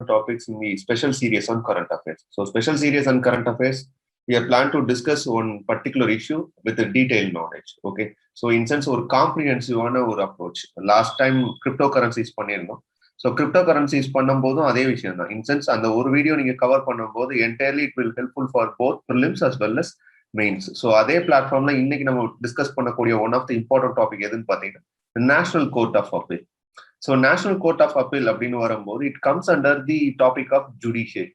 topics in the special series on current affairs. So, special series on current affairs, we are planned to discuss one particular issue with a detailed knowledge. Okay. So, in sense, or comprehensive or approach. Last time, cryptocurrencies பண்ணிருந்தோம். So, cryptocurrencies பண்ணும்போதும் அதே விஷயம் தான். In sense, அந்த ஒரு video நீங்க cover பண்ணும்போது entirely it will helpful for both prelims as well as mains. So, அதே பிளாட்ஃபார்ம்ல இன்னைக்கு நம்ம டிஸ்கஸ் பண்ணக்கூடிய one of the important topic எதுன்னு பாத்தீங்கன்னா national court of appeal. So national court of appeal அப்படின்னு வரும்போது it comes under the topic of judiciary.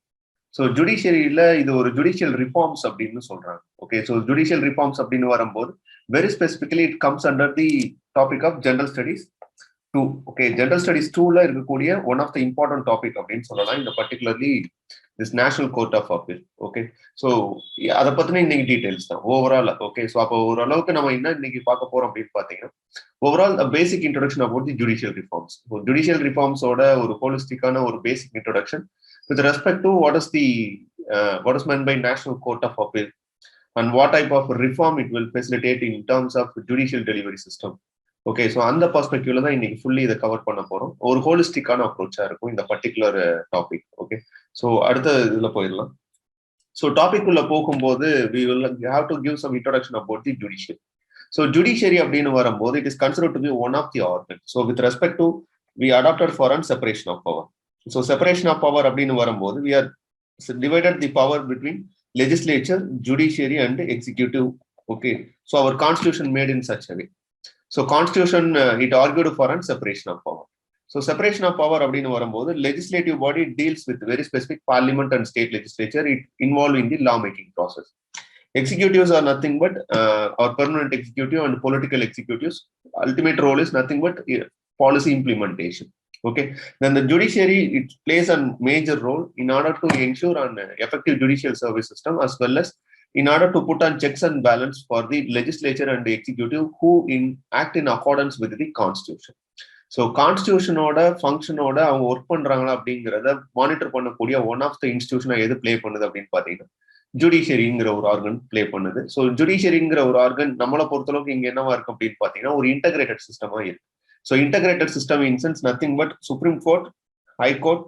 So ஜுடிஷியரியில இது ஒரு ஜுடிஷியல் ரிஃபார்ம்ஸ் அப்படின்னு சொல்றாங்க. ஓகே, ஸோ ஜுடிஷியல் ரிஃபார்ம்ஸ் அப்படின்னு வரும்போது very specifically it comes under the topic of general studies 2. Okay, general studies 2ல இருக்கக்கூடிய one of the important topic அப்படின்னு சொல்லலாம் இந்த particularly this national court of appeal. Okay, so அதை பத்தின இன்னைக்கு டீடைல்ஸ் தான் ஓவரால். ஓகே, ஸோ அப்போ ஓரளவுக்கு நம்ம என்ன இன்னைக்கு பார்க்க போறோம் அப்படின்னு பாத்தீங்கன்னா overall basic introduction about the judicial reforms. Judicial ரிஃபார்ம்ஸோட ஒரு ஹோலிஸ்டிக்கான ஒரு basic introduction with respect to what is meant by national court of appeal and what type of reform it will facilitate in terms of judicial delivery system. Okay, so அந்த பர்ஸ்பெக்டிவ்ல தான் இன்னைக்கு fully இதை cover பண்ண போறோம். ஒரு ஹோலிஸ்டிக்கான அப்ரோச்சா இருக்கும் இந்த particular topic. Okay, so அடுத்த இதுல போயிடலாம். ஸோ டாபிக் உள்ள போகும்போது we will have to give some introduction about the judiciary. So judiciary அப்படின்னு வரும்போது it is considered to be one of the organ. So with respect to we adopted for and separation of power. So separation of power அப்படின்னு வரும்போது we are divided the power between legislature, judiciary and executive. Okay, so our constitution made in such a way. So constitution it argued for and separation of power. So separation of power அப்படின்னு வரும்போது legislative body deals with very specific parliament and state legislature. It involve in the law making process. Executives are nothing but our permanent executive and political executives. Ultimate role is nothing but policy implementation. Okay, then the judiciary, it plays a major role in order to ensure an effective judicial service system as well as in order to put on checks and balance for the legislature and the executive who act in accordance with the constitution. So கான்ஸ்டியூஷனோட ஃபங்க்ஷனோட அவங்க work பண்றாங்களா அப்படிங்கிறத monitor பண்ணக்கூடிய one of த இன்ஸ்டிடியூஷனா எது play பண்ணுது அப்படின்னு பாத்தீங்கன்னா ஜுடிஷியரிங்கிற ஒரு ஆர்கன் பிளே பண்ணுது. ஸோ ஜுடிஷியரிங்கிற ஒரு ஆர்கன் நம்மளை பொறுத்தளவுக்கு இங்க என்னவா இருக்கு அப்படின்னு பாத்தீங்கன்னா ஒரு இன்டகிரேட்டட் சிஸ்டமா இருக்கு. So integrated system in sense nothing but supreme court, high court,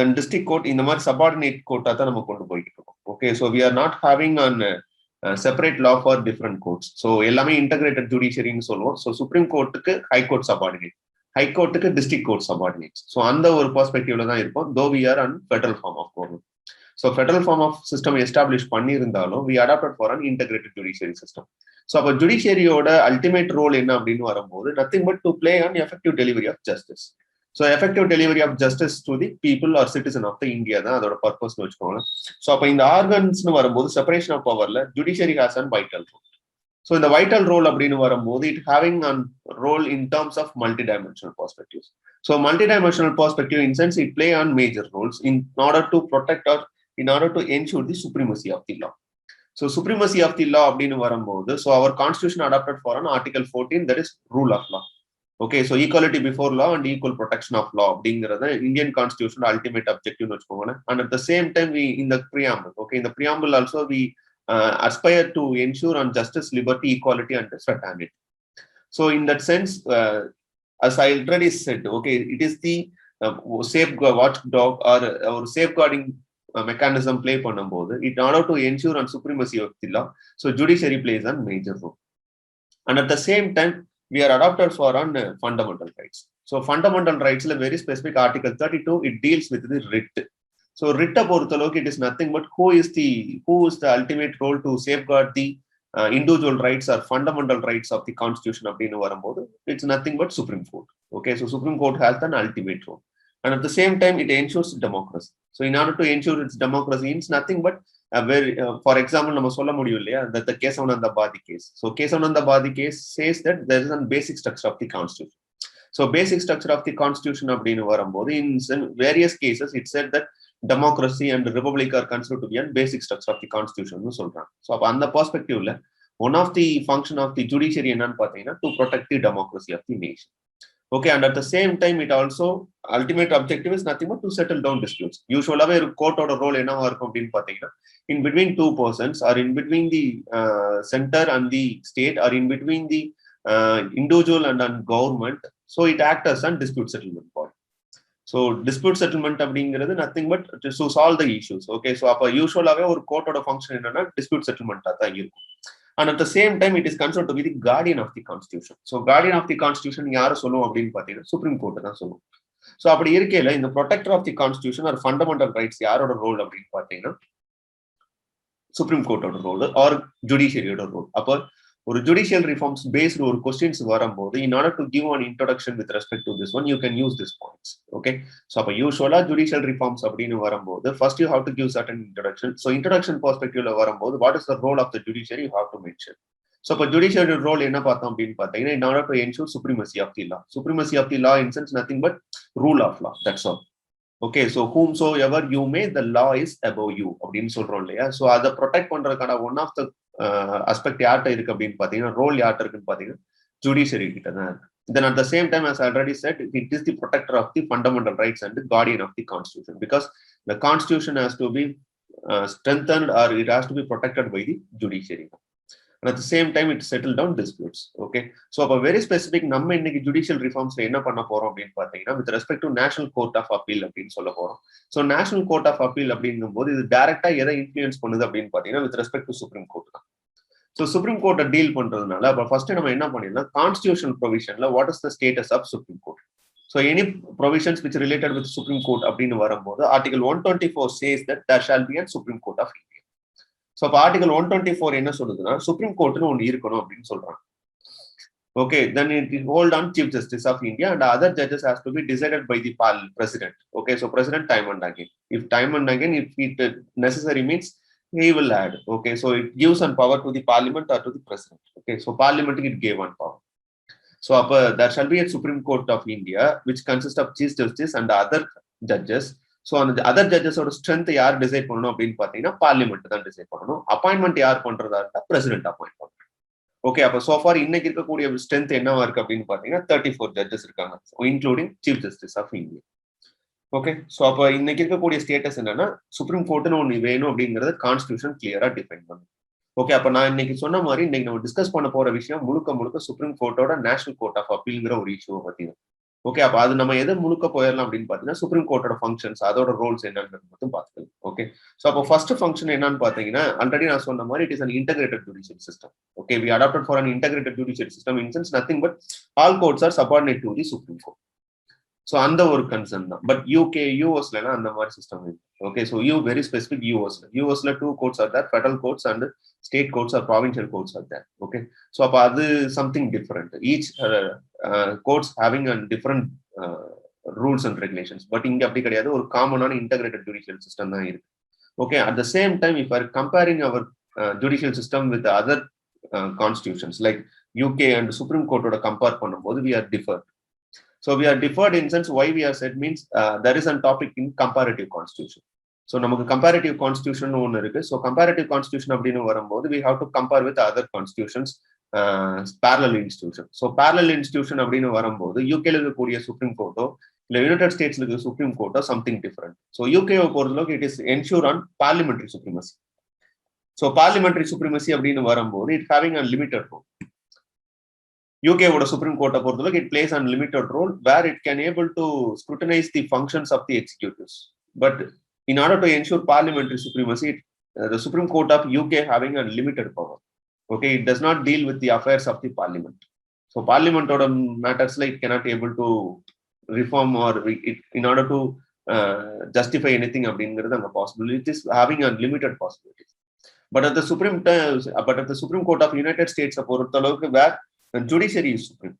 then district court, இந்த மாதிரி சபார்டினேட் கோர்ட்டா தான் நம்ம கொண்டு போய்கிட்டு இருக்கோம். Okay, so we are not having an separate law for different courts. So எல்லாமே இன்டகிரேட்டட் ஜுடிஷியரின்னு சொல்லுவோம். ஸோ சுப்ரீம் கோர்ட்டுக்கு ஹை கோர்ட் சபார்டினேட், ஹைகோர்ட்டுக்கு டிஸ்ட்ரிக்ட் கோர்ட் சபார்டினேட்ஸ். ஸோ அந்த ஒரு பெர்ஸ்பெக்டிவ்ல தான் இருக்கும். Though we are an federal form of government. So federal form of system establish பண்ணியிருந்தாலும் we adopted for an integrated judiciary system. So அப்போ ஜுடிஷியரியோட அல்டிமேட் ரோல் என்ன அப்படின்னு வரும்போது nothing but to play an effective delivery of justice. So effective delivery of justice to the people or citizen of the India தான் அதோட பர்பஸ்னு வச்சுக்கோங்க. So அப்போ இந்த ஆர்கன்ஸ்னு வரும்போது செப்பரேஷன் ஆஃப் பவர்ல judiciary has an vital role. So in the vital role அப்படின்னு வரும்போது it having a role in terms of multidimensional perspectives. So multidimensional perspective in sense it play on major roles in order to protect or in order to ensure the supremacy of the law. So supremacy of the law அப்படின்னு வரும்போது so our constitution adopted for an article 14 that is rule of law. Okay, so equality before law and equal protection of law அப்படிங்கிறத Indian constitution ultimate objective வச்சுக்கோங்க. And at the same time we in the preamble, okay, in the preamble also we aspire to ensure on justice, liberty, equality and fraternity. So in that sense, as I already said, okay, it is the safeguard watchdog or safeguarding mechanism play பண்ணும்போது in order to ensure on supremacy of the law, so judiciary plays a major role. And at the same time we are adopted for on fundamental rights. So fundamental rights la very specific article 32 it deals with the writ. So writ பொறுத்தளவுக்கு it is nothing but who is the ultimate role to safeguard the individual rights or fundamental rights of the constitution அப்படின்னு வரும்போது it's nothing but Supreme Court. Okay, so Supreme Court has an ultimate role and at the same time it ensures democracy. So in order to ensure its democracy it's nothing but for example நம்ம சொல்ல முடியும் இல்லையா that the Kesavananda Badi case. So Kesavananda Badi case says that there is a basic structure of the constitution. So basic structure of the constitution அப்படின்னு வரும்போது in various cases it said that democracy and republic are considered to be a basic structure of the constitution னு சொல்றாங்க. So அப்போ அந்த பெர்ஸ்பெக்டிவ்ல one of the function of the judiciary என்னன்னு பார்த்தீங்கன்னா to protect the democracy of the nation. Okay, and at the same time it also ultimate objective is nothing but to settle down disputes. யூசுவலாவே ஒரு கோர்ட்டோட role என்னவா இருக்கும் அப்படின்னு பார்த்தீங்கன்னா in between two persons or in between the center and the state or in between the individual and government. So it acts as a dispute settlement body. So dispute settlement அப்படிங்கிறது nothing but to solve the issues. Okay, so அப்போ யூஸ்வலாகவே ஒரு கோர்ட்டோட function என்னன்னா dispute செட்டில்மெண்ட்டாக தான் இருக்கும். And at the same time it is concern to be the guardian of the constitution. So guardian of the constitution யாரை சொல்லுவோம் அப்படின்னு பார்த்தீங்கன்னா சுப்ரீம் கோர்ட்டு தான் சொல்லுவோம். ஸோ அப்படி இருக்கையில இந்த protector of the constitution or fundamental rights யாரோட ரோல் அப்படின்னு பார்த்தீங்கன்னா சுப்ரீம் கோர்ட்டோட ரோல் ஆர் ஜுடிஷியரியோட ரோல். அப்போ ஒரு ஜுடிஷியல் ரிஃபார்ம்ஸ் பேஸ்டு ஒரு கொஸ்டின்ஸ் வரும்போது in order to give an introduction with respect to this one you can use this points. Okay, so அப்போ யூஸ்வலா ஜுடிஷியல் ரிஃபார்ம்ஸ் அப்படின்னு வரும்போது first you have to give certain introduction. So introduction பெர்ஸ்பெக்டிவ்ல வரும்போது what is the role of the judiciary you have to mention. So இப்போ judiciary role என்ன பார்த்தோம் அப்படின்னு பார்த்தீங்கன்னா in order to ensure supremacy of the law. Supremacy of the law in sense nothing but rule of law, that's all. Okay, so whomsoever you may the law is above you அப்படின்னு சொல்றோம் இல்லையா. So அதை protect பண்றதுக்கான one of the aspect யார்கிட்ட இருக்கு அப்படின்னு பார்த்தீங்கன்னா role யார்கிட்ட இருக்குன்னு பார்த்தீங்கன்னா ஜுடிஷியரி கிட்ட தான் இருக்கு. Then at the same time, as I already said, it is the protector of the fundamental rights and the guardian of the constitution, because the constitution has to be strengthened or it has to be protected by the judiciary. And at the same time it settle down disputes. Okay, so a very specific நம்ம இன்னைக்கு judicial reforms என்ன பண்ண போறோம் அப்படின்னு பார்த்தீங்கன்னா with respect to national court of appeal அப்படின்னு சொல்ல போறோம். so national court of appeal அப்படிங்கும்போது இது டைரக்டா எதை இன்ஃப்ளூயன்ஸ் பண்ணுது அப்படின்னு பார்த்தீங்கன்னா with respect to supreme court தான். so supreme court டீல் பண்றதுனால அப்ப ஃபர்ஸ்ட் நம்ம என்ன பண்ணிடலாம், கான்ஸ்டிடியூஷனல் ப்ரொவிஷன்ல what is the status of supreme court. so any provisions which related with supreme court அப்படின்னு வரும்போது article 124 says that there shall be a supreme court of India. So இப்போ article 124 என்ன சொல்லுதுன்னா சுப்ரீம் கோர்ட்னு ஒன்று இருக்கணும் அப்படின்னு சொல்றாங்க. Okay, then it hold on chief justice of India and other judges has to be decided by the president. Okay, so president time and again if time and again if it necessary means he will add. Okay, so it gives one power to the parliament or to the president. Okay, so parliament it gave one power. So there shall be a Supreme Court of India which consists of chief justice and other judges. So அந்த other ஜட்ஜஸோட strength யார் decide பண்ணணும் அப்படின்னு பார்த்தீங்கன்னா parliament தான் decide பண்ணணும். Appointment யார் பண்றதா இருந்தா பிரசிடென்ட் அப்பாயிண்ட் பண்ணணும். ஓகே, அப்போ சோஃபார் இன்னைக்கு இருக்கக்கூடிய ஸ்ட்ரென்த் என்னவா இருக்கு அப்படின்னு பார்த்தீங்கன்னா 34 ஜட்ஜஸ் இருக்காங்க, including chief justice of India. Okay, so அப்போ இன்னைக்கு இருக்கக்கூடிய ஸ்டேட்டஸ் என்னன்னா சுப்ரீம் கோர்ட்னு ஒன்று வேணும் அப்படிங்கறத கான்ஸ்டியூஷன் கிளியரா டிஃபைன் பண்ணும். ஓகே, அப்போ நான் இன்னைக்கு சொன்ன மாதிரி இன்னைக்கு நம்ம டிஸ்கஸ் பண்ண போற விஷயம் முழுக்க முழுக்க சுப்ரீம் கோர்ட்டோட நேஷனல் கோர்ட் ஆஃப் அப்பீல்ங்கிற ஒரு இஷ்யூவை பத்தி தான். ஓகே, அப்போ அது நம்ம எதை முழுக்க போயிடலாம் அப்படின்னு பார்த்தீங்கன்னா சுப்ரீம் கோர்ட்டோட ஃபங்க்ஷன்ஸ் அதோட ரோல்ஸ் என்னன்றது மட்டும் பார்த்துக்கலாம். ஓகே, ஸோ அப்போ ஃபர்ஸ்ட் ஃபங்க்ஷன் என்னன்னு பார்த்தீங்கன்னா ஆல்ரெடி நான் சொன்ன மாதிரி it is an integrated judicial system. Okay, we adopted for an integrated judicial system in sense nothing but all courts are subordinate to the supreme court. So அந்த ஒரு concern தான். But யூஎஸ்ல அந்த மாதிரி சிஸ்டம் இருக்கு. ஓகே, ஸோ வெரி ஸ்பெசிபிக் யூஎஸ்ல 2 courts are there, federal courts and state courts or provincial courts are there. Okay, so அப்போ அது something different, each courts having and different rules and regulations. But இங்க அப்படி கிடையாது, ஒரு காமனான integrated judicial system தான் இருக்கு. Okay, at the same time if are comparing our judicial system with other constitutions like UK and supreme கோர்ட்டோட compare பண்ணும்போது we are differed. So we are differed in sense why we are said means there is a topic in comparative constitution. So நமக்கு comparative constitution ஒன்று இருக்கு. So comparative constitution அப்படின்னு வரும்போது we have to compare with other constitutions, parallel institution. So parallel institution அப்படின்னு வரும்போது யூகேல இருக்கக்கூடிய supreme கோர்ட்டோ இல்லை யுனைடெட் ஸ்டேட்ஸ்ல இருக்க சுப்ரீம் கோர்ட்டோ சம்திங் டிஃபரெண்ட். ஸோ யூகேவை பொறுத்தளவுக்கு it is ensure an parliamentary supremacy. So parliamentary supremacy அப்படின்னு வரும்போது it having a limited role. யூகேவோட சுப்ரீம் கோர்ட்டை பொறுத்தளவுக்கு it plays an limited role where it can able to scrutinize the functions of the executives. But in order to ensure parliamentary supremacy, the Supreme Court of UK having a limited power. Okay, it does not deal with the affairs of the parliament. So parliament order matters like it cannot able to reform or it, in order to justify anything அப்படிங்கிறது அங்க possible. It is having a limited possibilities. But at the Supreme Court of United States பொறுத்தளவுக்கு where judiciary is supreme.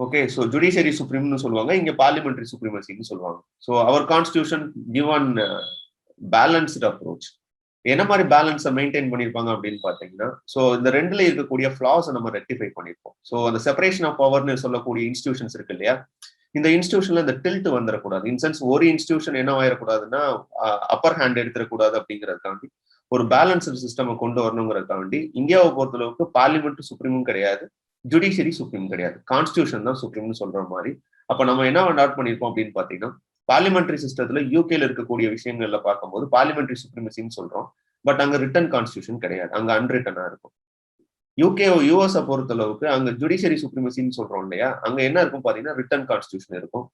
Okay, so judiciary சுப்ரீம்னு சொல்லுவாங்க, இங்க parliamentary சுப்ரீமசின்னு சொல்லுவாங்க. So our constitution give an balanced approach. என்ன மாதிரி பேலன்ஸை மெயின்டைன் பண்ணியிருப்பாங்க அப்படின்னு பார்த்தீங்கன்னா, ஸோ இந்த ரெண்டுல இருக்கக்கூடிய ஃபிளாஸை நம்ம ரெக்டிஃபை பண்ணியிருப்போம். ஸோ அந்த செப்பரேஷன் ஆஃப் பவர்னு சொல்லக்கூடிய இன்ஸ்டியூஷன்ஸ் இருக்கு இல்லையா, இந்த இன்ஸ்டியூஷன்ல இந்த டில்ட் வந்துடக்கூடாது. இன்சென்ஸ் ஒரு இன்ஸ்டியூஷன் என்ன ஆயிடக்கூடாதுன்னா அப்பர் ஹேண்ட் எடுத்துடக்கூடாது அப்படிங்கிறதுக்காண்டி ஒரு பேலன்ஸ்டு சிஸ்டம் கொண்டு வரணுங்கிறதுக்காண்டி இந்தியாவை பொறுத்தளவுக்கு பார்லிமெண்ட் சுப்ரீமும் கிடையாது, ஜுடிஷியரி சுப்ரீம் கிடையாது, கான்ஸ்டியூஷன் தான் சுப்ரீம்னு சொல்ற மாதிரி. அப்ப நம்ம என்ன அடாப்ட் பண்ணிருப்போம் அப்படின்னு பாத்தீங்கன்னா, பார்லிமெண்டரி சிஸ்டத்துல யூகேல இருக்கக்கூடிய விஷயங்கள்ல பார்க்கும்போது பார்லிமெண்டரி சுப்ரீமசின்னு சொல்றோம். பட் அங்க ரிட்டன் கான்ஸ்டியூஷன் கிடையாது, அங்க அன்ரிட்டனா இருக்கும். யூஎஸ் பொறுத்தளவுக்கு அங்க ஜுடிஷியரி சுப்ரீமசின்னு சொல்றோம் இல்லையா, அங்க என்ன இருக்கும் பாத்தீங்கன்னா ரிட்டன் கான்ஸ்டியூஷன் இருக்கும்.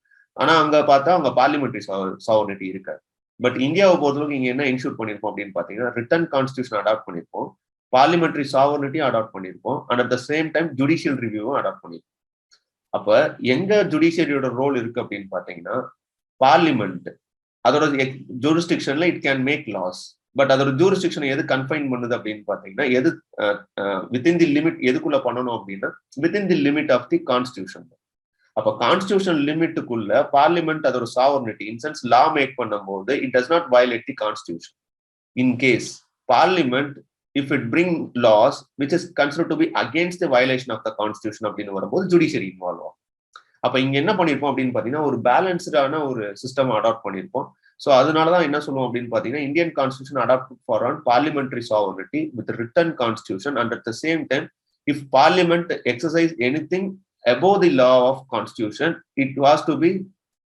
ஆனா அங்க பார்த்தா அங்க பார்லிமெண்டரி சாவர்னிட்டி இருக்காது. பட் இந்தியாவை பொறுத்தளவுக்கு இங்க என்ன இன்ஷூர் பண்ணிருப்போம் அப்படின்னு பாத்தீங்கன்னா ரிட்டன் கான்ஸ்டியூஷன் அடாப்ட் பண்ணிருப்போம், பார்லிமெண்டரி சாவர்னிட்டியும் அடாப்ட் பண்ணிருப்போம், and at the same time judicial ரிவ்யூவும் அடாப்ட் பண்ணிருப்போம். அப்ப எங்க ஜுடிஷியரியோட ரோல் இருக்கு அப்படின்னு பாத்தீங்கன்னா, பார்லிமெண்ட் அதோட ஜூரிஸ்டிக்ஷன்ல it can make laws. But அதோட ஜூரிஸ்டிக்ஷன் எது கன்ஃபைன் பண்ணுது அப்படின்னு பாத்தீங்கன்னா, எது வித்தின் தி லிமிட் எதுக்குள்ள பண்ணணும் அப்படின்னா within the limit of the constitution. அப்ப கான்ஸ்டியூஷன் லிமிட்டுக்குள்ள பார்லிமெண்ட் அதோட சாவர்னிட்டி இன்சென்ஸ் லா மேக் பண்ணும்போது it does not violate the constitution. In case parliament if it bring laws which is considered to be against the violation of the constitution அப்படின்னு வரும்போது judiciary involve ஆகும். அப்ப இங்க என்ன பண்ணிருப்போம் அப்படின்னு பாத்தீங்கன்னா ஒரு பேலன்ஸ்டான ஒரு சிஸ்டம் அடாப்ட் பண்ணிருப்போம். ஸோ அதனாலதான் என்ன சொல்லுவோம் அப்படின்னு பாத்தீங்கன்னா Indian constitution adopt for an parliamentary sovereignty with written constitution and at the same time if parliament exercise anything above the law of constitution it was to be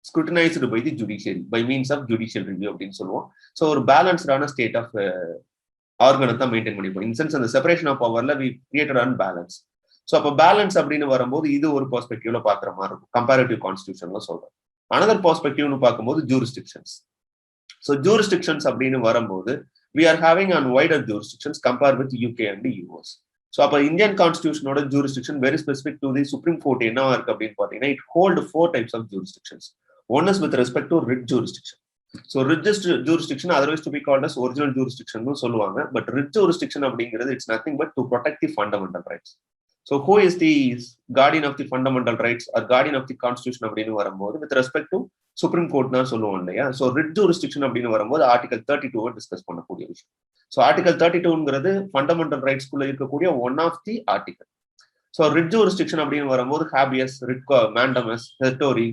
scrutinized by the judiciary by means of judicial review அப்படின்னு சொல்லுவோம். So ஒரு பேலன்ஸ்டான state of ஆர்கனை maintain பண்ணிப்போம். In sense அந்த separation of பவர்ல we created an balance. So அப்போ balance அப்படின்னு வரும்போது இது ஒரு பெர்ஸ்பெக்டிவ்ல பாக்குற மாதிரி இருக்கும், கம்பேரிட்டிவ் கான்ஸ்டியூஷன்ல சொல்றேன். அனதர் பெர்ஸ்பெக்டிவ்னு பார்க்கும்போது ஜூரிஸ்டிக்ஷன்ஸ். ஸோ ஜூரிஸ்டிக்ஷன்ஸ் அப்படின்னு வரும்போது we are having an wider jurisdictions compare with UK and US. So அப்போ இந்தியன் கான்ஸ்டியூஷனோட jurisdiction very specific to the supreme court என்னவா இருக்கு அப்படின்னு பாத்தீங்கன்னா it hold 4 types of jurisdictions. One is with respect to writ jurisdiction. So writ jurisdiction otherwise to be called as original jurisdiction னு சொல்லுவாங்க. But writ jurisdiction அப்படிங்கிறது it's nothing but to protect the fundamental rights. So who is the guardian of the fundamental rights or guardian of the constitution அப்படின்னு வரும்போது with respect to supreme court தான் சொல்லுவோம் இல்லையா. So writ jurisdiction அப்படின்னு வரும்போது article 32 discuss பண்ணக்கூடிய விஷயம். So article 32ங்கிறது ஃபண்டமெண்டல் ரைட்ஸ்குள்ள இருக்கக்கூடிய one of the article. So writ jurisdiction அப்படின்னு வரும்போது ஹேபியஸ், ரிட் மேண்டமஸ், ஹெர்டோரி,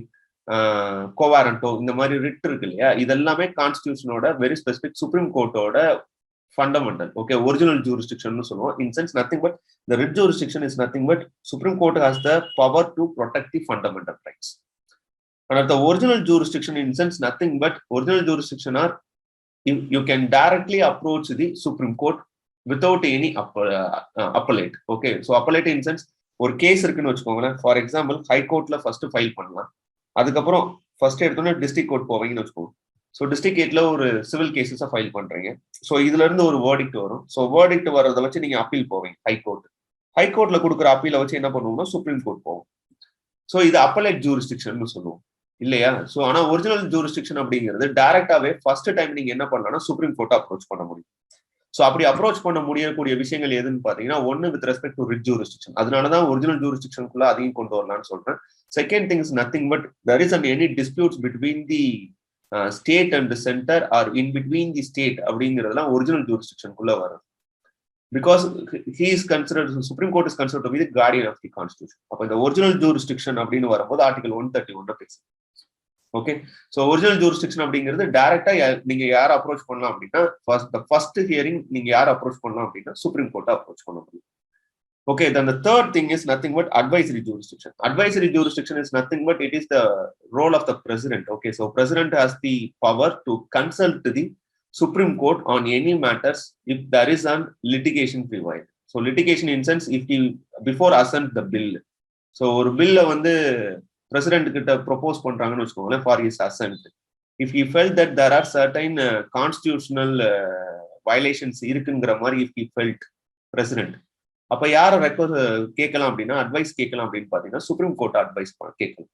கோவாரண்டோ இந்த மாதிரி ரிட் இருக்கு இல்லையா, இதெல்லாமே கான்ஸ்டியூஷனோட வெரி ஸ்பெசிபிக் சுப்ரீம் கோர்ட்டோட ஃபண்டமெண்டல் ஓகே ஒரிஜினல் ஜூரிஸ்டிக்ஷன் சொல்லுவோம். In sense nothing but the writ jurisdiction is nothing but supreme court has the power to protect the fundamental rights. And the original jurisdiction in sense nothing but original jurisdiction are you can directly approach the Supreme Court without any appellate. Okay, so appellate in sense ஒரு case இருக்குன்னு வச்சுக்கோங்களேன். For example high கோர்ட்ல first file பண்ணலாம், அதுக்கப்புறம் first எடுத்தோன்னே district court போவீங்கன்னு வச்சுக்கோங்க. So district கோர்ட்ல ஒரு சிவில் கேசஸை ஃபைல் பண்றீங்க. ஸோ இதுல இருந்து ஒரு வேர்டிக்ட் வரும். ஸோ வேர்டிக்ட் வர்றதை வச்சு நீங்க அப்பீல் போவீங்க ஹை கோர்ட். ஹை கோர்ட்ல கொடுக்குற அப்பீலை வச்சு என்ன பண்ணுவோம்னா சுப்ரீம் கோர்ட் போவோம். ஸோ இது அப்பலேட் ஜூரிஸ்டிக்ஷன் சொல்லுவோம் இல்லையா. ஸோ ஆனா ஒரிஜினல் ஜூரிஸ்டிக்ஷன் அப்படிங்கிறது டைரக்டாவே ஃபர்ஸ்ட் டைம் நீங்க என்ன பண்ணலாம்னா சுப்ரீம் கோர்ட்டை அப்ரோச் பண்ண முடியும். ஸோ அப்படி அப்ரோச் பண்ண முடியக்கூடிய விஷயங்கள் எதுன்னு பாத்தீங்கன்னா ஒன்னு with respect to writ jurisdiction, அதனாலதான் ஒரிஜினல் ஜூரிஸ்டிக்ஷனுக்குள்ள அதையும் கொண்டு வரலாம்னு சொல்றேன். Second thing is nothing but there is any disputes between the state and the center or in between the state அப்படிங்கிறதுலாம் ஒரிஜினல் ஜூரிஸ்டிக்ஷனுக்குள்ள வரும். Because he is considered, Supreme Court is considered to be the guardian of the constitution. அப்ப இந்த original jurisdiction அப்படின்னு வரும்போது article 131 பேசும். Okay, so original jurisdiction அப்படிங்கிறது டைரக்டா நீங்க யாரை அப்ரோச் பண்ணலாம் அப்படின்னா ஃபர்ஸ்ட் ஹியரிங் நீங்க யாரை அப்ரோச் பண்ணலாம் அப்படின்னா சுப்ரீம் கோர்ட்டை அப்ரோச் பண்ண முடியும். Okay, then the third thing is nothing but advisory jurisdiction. Advisory jurisdiction is nothing but it is the role of the president. Okay, so president has the power to consult the Supreme Court on any matters if there is an litigation prevailed. So litigation in sense if he before assent the bill. So ஒரு பில்ல வந்து president கிட்ட propose பண்றாங்கன்னு வச்சுக்கோங்களேன் for his assent. If he felt that there are certain constitutional violations இருக்குங்கிற மாதிரி if he felt president, அப்ப யாரை கேட்கலாம் அப்படின்னா அட்வைஸ் கேட்கலாம் அப்படின்னு பாத்தீங்கன்னா சுப்ரீம் கோர்ட் அட்வைஸ் கேட்கலாம்.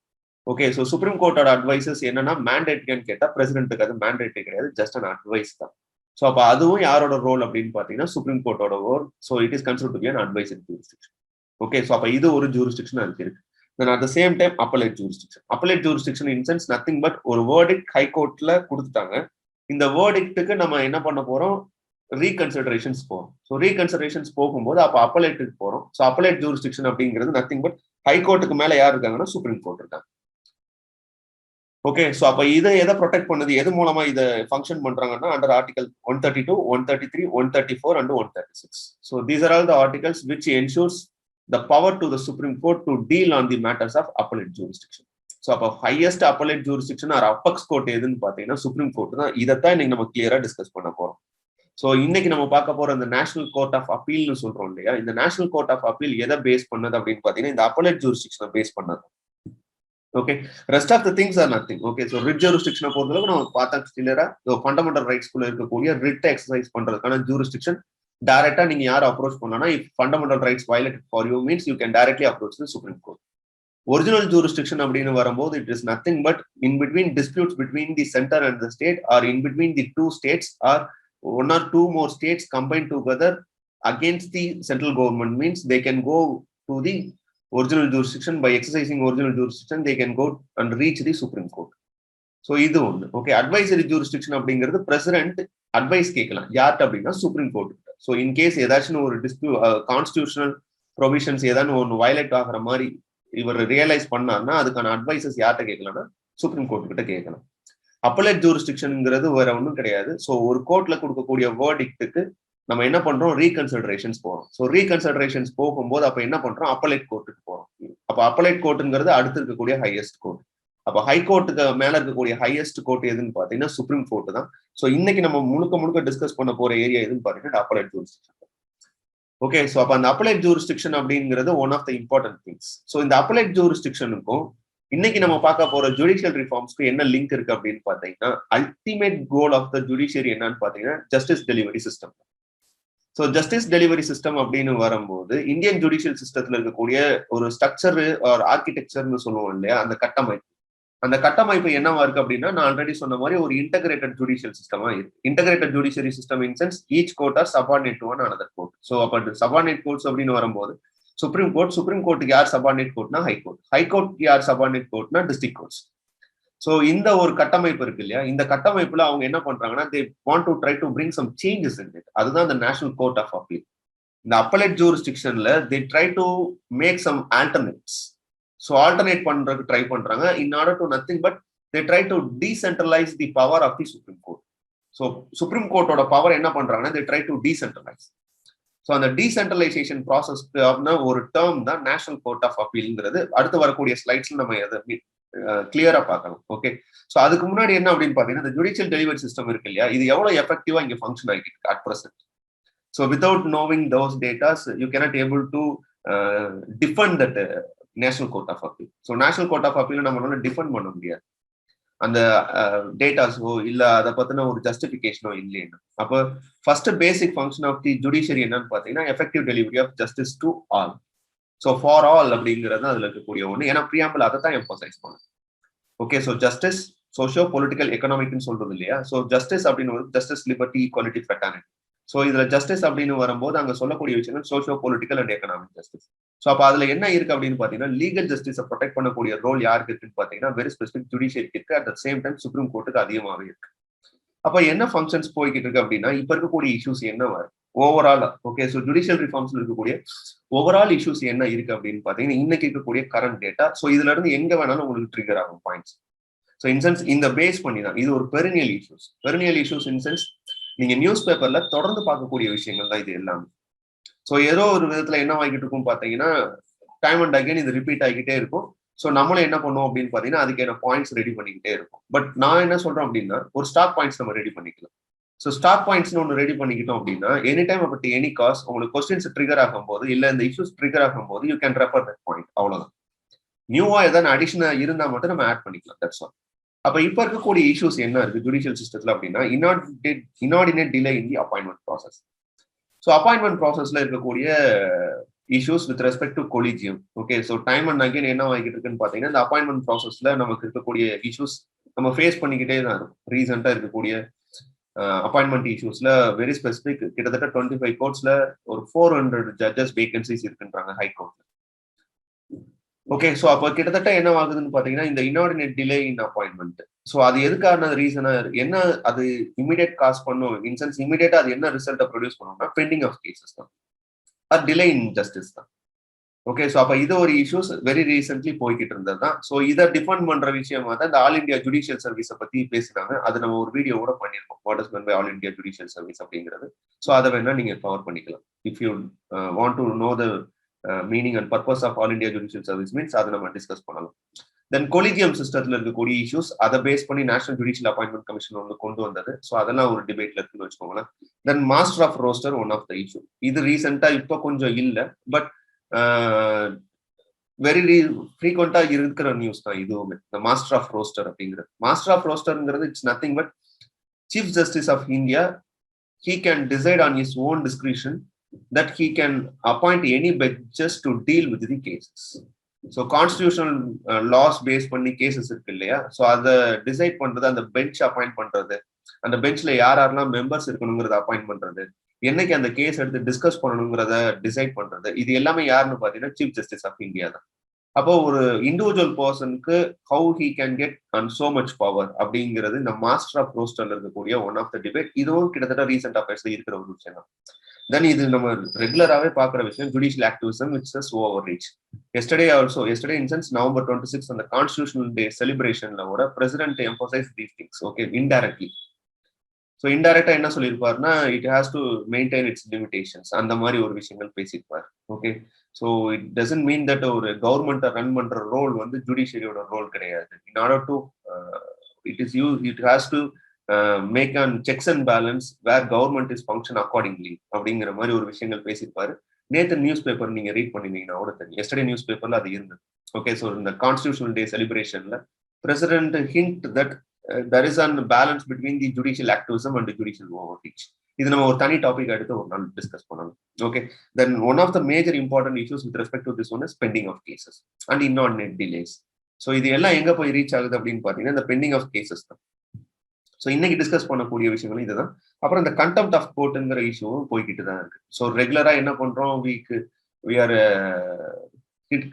ஓகே, ஸோ சுப்ரீம் கோர்ட்டோட அட்வைசஸ் என்னன்னா மேண்டேட்னு கேட்டா பிரசிடென்ட்டுக்கு அது மேண்டேட்டே கிடையாது, ஜஸ்ட் அன் அட்வைஸ் தான். ஸோ அப்ப அதுவும் யாரோட ரோல் அப்படின்னு பாத்தீங்கன்னா சுப்ரீம் கோர்ட்டோட role. So it is considered to be an advisory jurisdiction. Okay, so அப்ப இது ஒரு ஜூரிஸ்டிக்ஷன் அதுக்கு இருக்கு. Then at the same time appellate jurisdiction. Appellate jurisdiction in sense nothing but ஒரு verdict high courtல கொடுத்துட்டாங்க, இந்த verdictக்கு நம்ம என்ன பண்ண போறோம் ரீகன்சிடரேஷன்ஸ் போறோம். ஸோ ரீகன்சிடரேஷன்ஸ் போகும்போது அப்போ அப்பலேட்டுக்கு போறோம். ஸோ அப்பலேட் ஜூரிஸ்டிக்ஷன் அப்படிங்கிறது நத்திங் பட் ஹை கோர்ட்டுக்கு மேல யார் இருக்காங்கன்னா சுப்ரீம் கோர்ட் இருக்காங்க. ஓகே, ஸோ அப்ப இதை எதை ப்ரொடெக்ட் பண்ணுது, எது மூலமா இதை ஃபங்க்ஷன் பண்றாங்கன்னா under article 132, 133, 134 and 136. So these are all the articles which ensures the power to the Supreme Court to deal on the matters of appellate jurisdiction. So அப்ப highest appellate jurisdiction or apex court எதுன்னு பாத்தீங்கன்னா supreme court தான். இதைத்தான் இன்னைக்கு நம்ம கிளியரா discuss பண்ண போறோம். ஸோ இன்னைக்கு நம்ம பார்க்க போற இந்த நேஷனல் கோர்ட் ஆஃப் அப்பீல்னு சொல்றோம் இல்லையா, இந்த நேஷனல் கோர்ட் ஆஃப் அப்பீல் எதை பேஸ் பண்ணது அப்படின்னு பாத்தீங்கன்னா இந்த அப்பலேட் ஜூரிஸ்டிக்ஷனை பேஸ் பண்ணது. Okay, rest of the things are nothing. Okay, so writ ஜூரிஸ்டிக்ஷனை பொறுத்தளவுக்கு நம்ம பார்த்தா கிளியரா ஃபண்டமெண்டல் ரைட்ஸ்குள்ள இருக்கக்கூடிய ரிட் எக்ஸசைஸ் பண்றதுக்கான ஜூரிஸ்டிக்ஷன் டைரக்டா நீங்க யாரை அப்ரோச் பண்ணலாம், if fundamental rights violate for you means you can directly approach the supreme Court. Original jurisdiction அப்படின்னு வரும்போது it is nothing but in between disputes between the centre and the state or in between the two states or one or two more states combined together against the central government means they can go to the original jurisdiction. By exercising original jurisdiction they can go and reach the Supreme Court. So இது ஒன்று. Okay, advisory jurisdiction அப்படிங்கிறது president advice கேட்கலாம் யார்கிட்ட அப்படின்னா supreme court. So in case ஏதாச்சும் ஒரு constitutional provisions ஏதாவது ஒன்று வயலேட் ஆகிற மாதிரி இவர் ரியலைஸ் பண்ணார்னா அதுக்கான அட்வைசஸ் யார்கிட்ட கேட்கலாம்னா சுப்ரீம் கோர்ட் கிட்ட கேட்கலாம். அப்பலேட் ஜூரிஸ்டிக்ஷன்ங்கிறது வேற ஒன்றும் கிடையாது. ஸோ ஒரு கோர்ட்ல கொடுக்கக்கூடிய வேர்டிக்ட்டுக்கு நம்ம என்ன பண்றோம், ரீகன்சிடரேஷன்ஸ் போறோம். ஸோ ரீகன்சிடரேஷன்ஸ் போகும்போது அப்ப என்ன பண்றோம், அப்பலேட் கோர்ட்டுக்கு போறோம். அப்ப அப்பலேட் கோர்ட்டுங்கிறது அடுத்து இருக்கக்கூடிய ஹையஸ்ட் கோர்ட். அப்ப ஹை கோர்ட்டுக்கு மேல இருக்கக்கூடிய ஹையஸ்ட் கோர்ட் எதுன்னு பாத்தீங்கன்னா சுப்ரீம் கோர்ட் தான். ஸோ இன்னைக்கு நம்ம முழுக்க டிஸ்கஸ் பண்ண போற ஏரியா எதுன்னு பாத்தீங்கன்னா அப்பலேட் ஜூரிஸ்டிக்ஷன். ஓகே, ஸோ அப்ப அந்த அப்பலேட் ஜூரிஸ்டிக்ஷன் அப்படிங்கிறது one of the important things. So இந்த அப்பலேட் ஜூரிஸ்டிக்ஷனுக்கும் இன்னைக்கு நம்ம பார்க்க போற ஜுடிஷியல் ரிஃபார்ம்ஸ்க்கு என்ன லிங்க் இருக்கு அப்படின்னு பாத்தீங்கன்னா ultimate goal of the judiciary என்னன்னு பாத்தீங்கன்னா justice delivery system. So justice delivery system அப்படின்னு வரும்போது இந்தியன் ஜுடிஷியல் சிஸ்டத்துல இருக்கக்கூடிய ஒரு ஸ்ட்ரக்சர் ஆர் ஆர்கிடெக்சர்னு சொல்லுவோம் இல்லையா, அந்த கட்டமைப்பு என்னவா இருக்கு அப்படின்னா நான் ஆல்ரெடி சொன்ன மாதிரி ஒரு இன்டகிரேட்டட் ஜுடிஷியல் சிஸ்டமா இருக்கு. Integrated judiciary system in sense each court R subordinate to another court. So அப்ப சபார்டினேட் கோர்ட்ஸ் அப்படின்னு வரும்போது சுப்ரீம் கோர்ட்டுக்கு யார் சபார்டினேட் கோர்ட்னா ஹைகோர்ட் யார் சபார்டினேட் கோர்ட்னா டிஸ்ட்ரிக்ட் கோர்ட்ஸ். ஸோ இந்த ஒரு கட்டமைப்பு இருக்கு இல்லையா, இந்த கட்டமைப்புல அவங்க என்ன பண்றாங்கன்னா they want to try to bring some changes in it. அதுதான் இந்த நேஷனல் கோர்ட் ஆஃப் அப்பீல். இந்த அப்பலேட் ஜூரிஸ்டிக்ஷன்ல they try to make some alternates. So alternate பண்றதுக்கு ட்ரை பண்றாங்க in order to nothing but they try to decentralise the power of the supreme court. So supreme கோர்ட்டோட power என்ன பண்றாங்கன்னா they try to decentralise. So அந்த decentralisation ப்ராசஸ்க்கு அப்படின்னா ஒரு term தான் நேஷனல் கோர்ட் ஆஃப் அப்பீல்ங்கிறது. அடுத்து வரக்கூடிய ஸ்லைட்ஸ்ல நம்ம அதை கிளியரா பார்க்கலாம். ஓகே, ஸோ அதுக்கு முன்னாடி என்ன அப்படின்னு பாத்தீங்கன்னா இந்த ஜுடிஷியல் டெலிவரி சிஸ்டம் இருக்கு இல்லையா, இது எவ்வளவு எஃபெக்டிவா இங்க ஃபங்க்ஷன் ஆகிட்டு இருக்கு at present. So without knowing those datas you cannot able to defend that National court of appeal. So national court of Appeal நம்மளால டிஃபெண்ட் பண்ண முடியாது அந்த டேட்டாஸோ இல்ல அதை பத்தின ஒரு ஜஸ்டிபிகேஷனோ இல்லைன்னு. அப்போ first basic function of the judiciary என்னன்னு பாத்தீங்கன்னா effective delivery of justice to all. So for all அப்படிங்கிறது அதுல இருக்கக்கூடிய ஒன்று. ஏன்னா பிரியாம்பிள் அதை தான் எம்பசைஸ் பண்ணும். Okay, so justice socio political எக்கனாமிக்னு சொல்றது இல்லையா. ஸோ ஜஸ்டிஸ் அப்படின்னு ஒரு justice liberty equality fraternity. So இதுல ஜஸ்டிஸ் அப்படின்னு வரும்போது அங்க சொல்லக்கூடிய விஷயங்கள் socio political and economic justice. So அப்ப அதுல என்ன இருக்கு அப்படின்னு பாத்தீங்கன்னா லீகல் ஜஸ்டிஸை ப்ரொடெக்ட் பண்ணக்கூடிய ரோல் யாருக்கு இருக்குன்னு பாத்தீங்கன்னா வெரி ஸ்பெசிபிக் ஜுடிஷியரிக்கு இருக்கு. At the same time supreme கோர்ட்டுக்கு அதிகமாகவே இருக்கு. அப்ப என்ன ஃபங்க்ஷன்ஸ் போய்கிட்டு இருக்கு அப்படின்னா இப்ப இருக்கக்கூடிய இஷ்யூஸ் என்ன வரும் ஓவரால். ஓகே, ஸோ ஜுடிஷியல் ரிஃபார்ம்ஸ்ல இருக்கக்கூடிய ஓவரால் இஷ்யூஸ் என்ன இருக்கு அப்படின்னு பாத்தீங்கன்னா இன்னைக்கு இருக்கக்கூடிய கரண்ட் டேட்டா. ஸோ இதுல இருந்து எங்க வேணாலும் உங்களுக்கு ட்ரிகர் ஆகும் பாயிண்ட்ஸ். ஸோ இன்சென்ஸ் இந்த பேஸ் பண்ணி தான் இது ஒரு பெரினியல் இஷ்யூஸ் இன்சென்ஸ் நீங்க நியூஸ் பேப்பர்ல தொடர்ந்து பார்க்கக்கூடிய விஷயங்கள் தான் இது எல்லாமே. ஸோ ஏதோ ஒரு விதத்துல என்ன ஆகிட்டு இருக்கும் பாத்தீங்கன்னா டைம் அண்ட் அகைன் இது ரிப்பீட் ஆகிக்கிட்டே இருக்கும். ஸோ நம்மளும் என்ன பண்ணுவோம் அப்படின்னு பாத்தீங்கன்னா அதுக்கான பாயிண்ட்ஸ் ரெடி பண்ணிக்கிட்டே இருக்கும். பட் நான் என்ன சொல்றேன் அப்படின்னா ஒரு ஸ்டாக் பாயிண்ட்ஸ் நம்ம ரெடி பண்ணிக்கலாம். ஸோ ஸ்டாக் பாயிண்ட்ஸ்னு ஒன்று ரெடி பண்ணிக்கிட்டோம் அப்படின்னா any time but any cause உங்களுக்கு கொஸ்டின்ஸ் ட்ரிகர் ஆகும் போது இல்ல இந்த இஷ்யூஸ் ட்ரிகர் ஆகும் போது you can refer that point. அவ்வளவுதான். நியூவா ஏதாவது அடிஷனா இருந்தா மட்டும் நம்ம ஆட் பண்ணிக்கலாம். That's all. அப்ப இப்ப இருக்கக்கூடிய இஷ்யூஸ் என்ன இருக்கு ஜுடிஷியல் சிஸ்டத்துல அப்படின்னா inordinate delay in the appointment process. So appointment ப்ராசஸ்ல இருக்கக்கூடிய issues with respect to collegium. Okay, so time and again என்ன ஆகிட்டு இருக்குன்னு பாத்தீங்கன்னா இந்த அப்பாயின்மெண்ட் ப்ராசஸ்ல நமக்கு இருக்கக்கூடிய இஷ்யூஸ் நம்ம ஃபேஸ் பண்ணிக்கிட்டே தான் இருக்கும். ரீசெண்டா இருக்கக்கூடிய அப்பாயின்மெண்ட் இஷ்யூஸ்ல வெரி ஸ்பெசிபிக் கிட்டத்தட்ட 25 கோர்ட்ஸ்ல ஒரு 400 ஜட்ஜஸ் வேகன்சிஸ் இருக்குன்றாங்க ஹை கோர்ட்ல. ஓகே, ஸோ அப்போ கிட்டத்தட்ட என்ன ஆகுதுன்னு பாத்தீங்கன்னா இந்த இனார்டினேட் டிலே இன் அப்பாயின்மெண்ட். ஸோ அது எதுக்கான ரீசனா என்ன அது இமீடியட் காஸ் பண்ணும் இன்சென்ஸ் இமீடியட்டா அது என்ன ரிசல்ட்டை ப்ரொடியூஸ் பண்ணும்னா பெண்டிங் ஆஃப் கேசஸ் தான், அது டிலே இன் ஜஸ்டிஸ் தான். ஓகே, ஸோ அப்ப இது ஒரு இஷ்யூஸ் வெரி ரீசென்ட்லி போய்கிட்டு இருந்தது தான். ஸோ இதை டிஃபெண்ட் பண்ற விஷயமா தான் இந்த ஆல் இண்டியா ஜுடிஷியல் சர்வீஸை பத்தி பேசினாங்க. அது நம்ம ஒரு வீடியோ கூட பண்ணிருக்கோம், what is meant by All India Judicial Service அப்படிங்கிறது. ஸோ அதை வேணா நீங்க கவர் பண்ணிக்கலாம். If you want to know the meaning and purpose of All India Judicial Service means அதை நம்ம டிஸ்கஸ் பண்ணலாம். தென் கொலிஜியம் சிஸ்டத்துல இருக்கக்கூடிய இஷ்யூஸ் அதை பேஸ் பண்ணி நேஷனல் ஜுடிஷியல் அப்பாயின்மெண்ட் கமிஷன் ஒன்று கொண்டு வந்தது. ஸோ அதெல்லாம் ஒரு டிபேட்ல இருக்குன்னு வச்சுக்கோங்களேன். Then master of roster one of the issue. இது ரீசெண்டா இப்போ கொஞ்சம் இல்லை, பட் வெரி ஃப்ரீக்வெண்டா இருக்கிற நியூஸ் தான் இதுவுமே. இந்த மாஸ்டர் ஆஃப் ரோஸ்டர் அப்படிங்கிறது, மாஸ்டர் ஆஃப் ரோஸ்டர்ங்கிறது it's nothing but chief justice of India. He can decide on his own discretion that he can appoint any benches to deal with the cases. So constitutional laws based பண்ணி cases இருக்கு இல்லையா, so அதை decide பண்றது, அந்த bench appoint பண்றது, அந்த பெஞ்ச்ல யாரெல்லாம் members இருக்கணுங்கிறத appoint பண்றது, என்னைக்கு அந்த கேஸ் எடுத்து டிஸ்கஸ் பண்ணணுங்கிறத டிசைட் பண்றது, இது எல்லாமே யாருன்னு பாத்தீங்கன்னா சீஃப் ஜஸ்டிஸ் ஆஃப் இந்தியா தான். அப்போ ஒரு இண்டிவிஜுவல் பர்சனுக்கு how he can get and so much power அப்படிங்கிறது இந்த மாஸ்டர் ஆஃப் ரோஸ்டர்ல இருக்கக்கூடிய ஒன் ஆஃப் த டிபேட். இதுவும் கிட்டத்தட்ட ரீசெண்ட் அஃபேர்ஸ்ல இருக்கிற ஒரு விஷயம் தான். தென் இது நம்ம ரெகுலராகவே பார்க்குற விஷயம், judicial activism which is overreach. Yesterday in sense November 26 அந்த கான்ஸ்டிடியூஷனல் டே செலிப்ரேஷன்ல கூட president emphasise these things. Okay, indirectly. So இன்டைரக்டா என்ன சொல்லியிருப்பாருன்னா, it has to maintain its limitations, அந்த மாதிரி ஒரு விஷயங்கள் பேசியிருப்பார். Okay, so it doesn't mean that ஒரு கவர்மெண்ட்டை ரன் பண்ற ரோல் வந்து ஜுடிஷியரியோட ரோல் கிடையாது. In order to it has to make and checks and balance where government is function accordingly அப்படிங்கிற மாதிரி ஒரு விஷயங்கள் பேசியிருப்பாரு. நேற்று நியூஸ் பேப்பர் நீங்க ரீட் பண்ணிருந்தீங்கன்னா கூட தெரியும், எஸ்டர்டே நியூஸ் பேப்பர்ல அது இருந்தது. ஓகே, ஸோ இந்த கான்ஸ்டிடியூஷனல் டே செலிப்ரேஷன்ல president hint that there is a balance between the judicial activism and the judicial overreach. இது நம்ம ஒரு தனி டாபிக் எடுத்து ஒரு நாள் டிஸ்கஸ் பண்ணலாம். Okay, then one of the major important issues with respect to this one is pending of cases and inordinate delays. So இது எல்லாம் எங்க போய் ரீச் ஆகுது அப்படின்னு பாத்தீங்கன்னா இந்த பெண்டிங் ஆஃப் கேசஸ் தான். ஸோ இன்னைக்கு டிஸ்கஸ் பண்ணக்கூடிய விஷயங்களும் இதுதான். அப்புறம் இந்த கண்டெம்ட் ஆஃப் கோர்ட்டுங்கிற இஷ்யூவும் போய்கிட்டு தான் இருக்கு. ஸோ ரெகுலரா என்ன பண்றோம், we are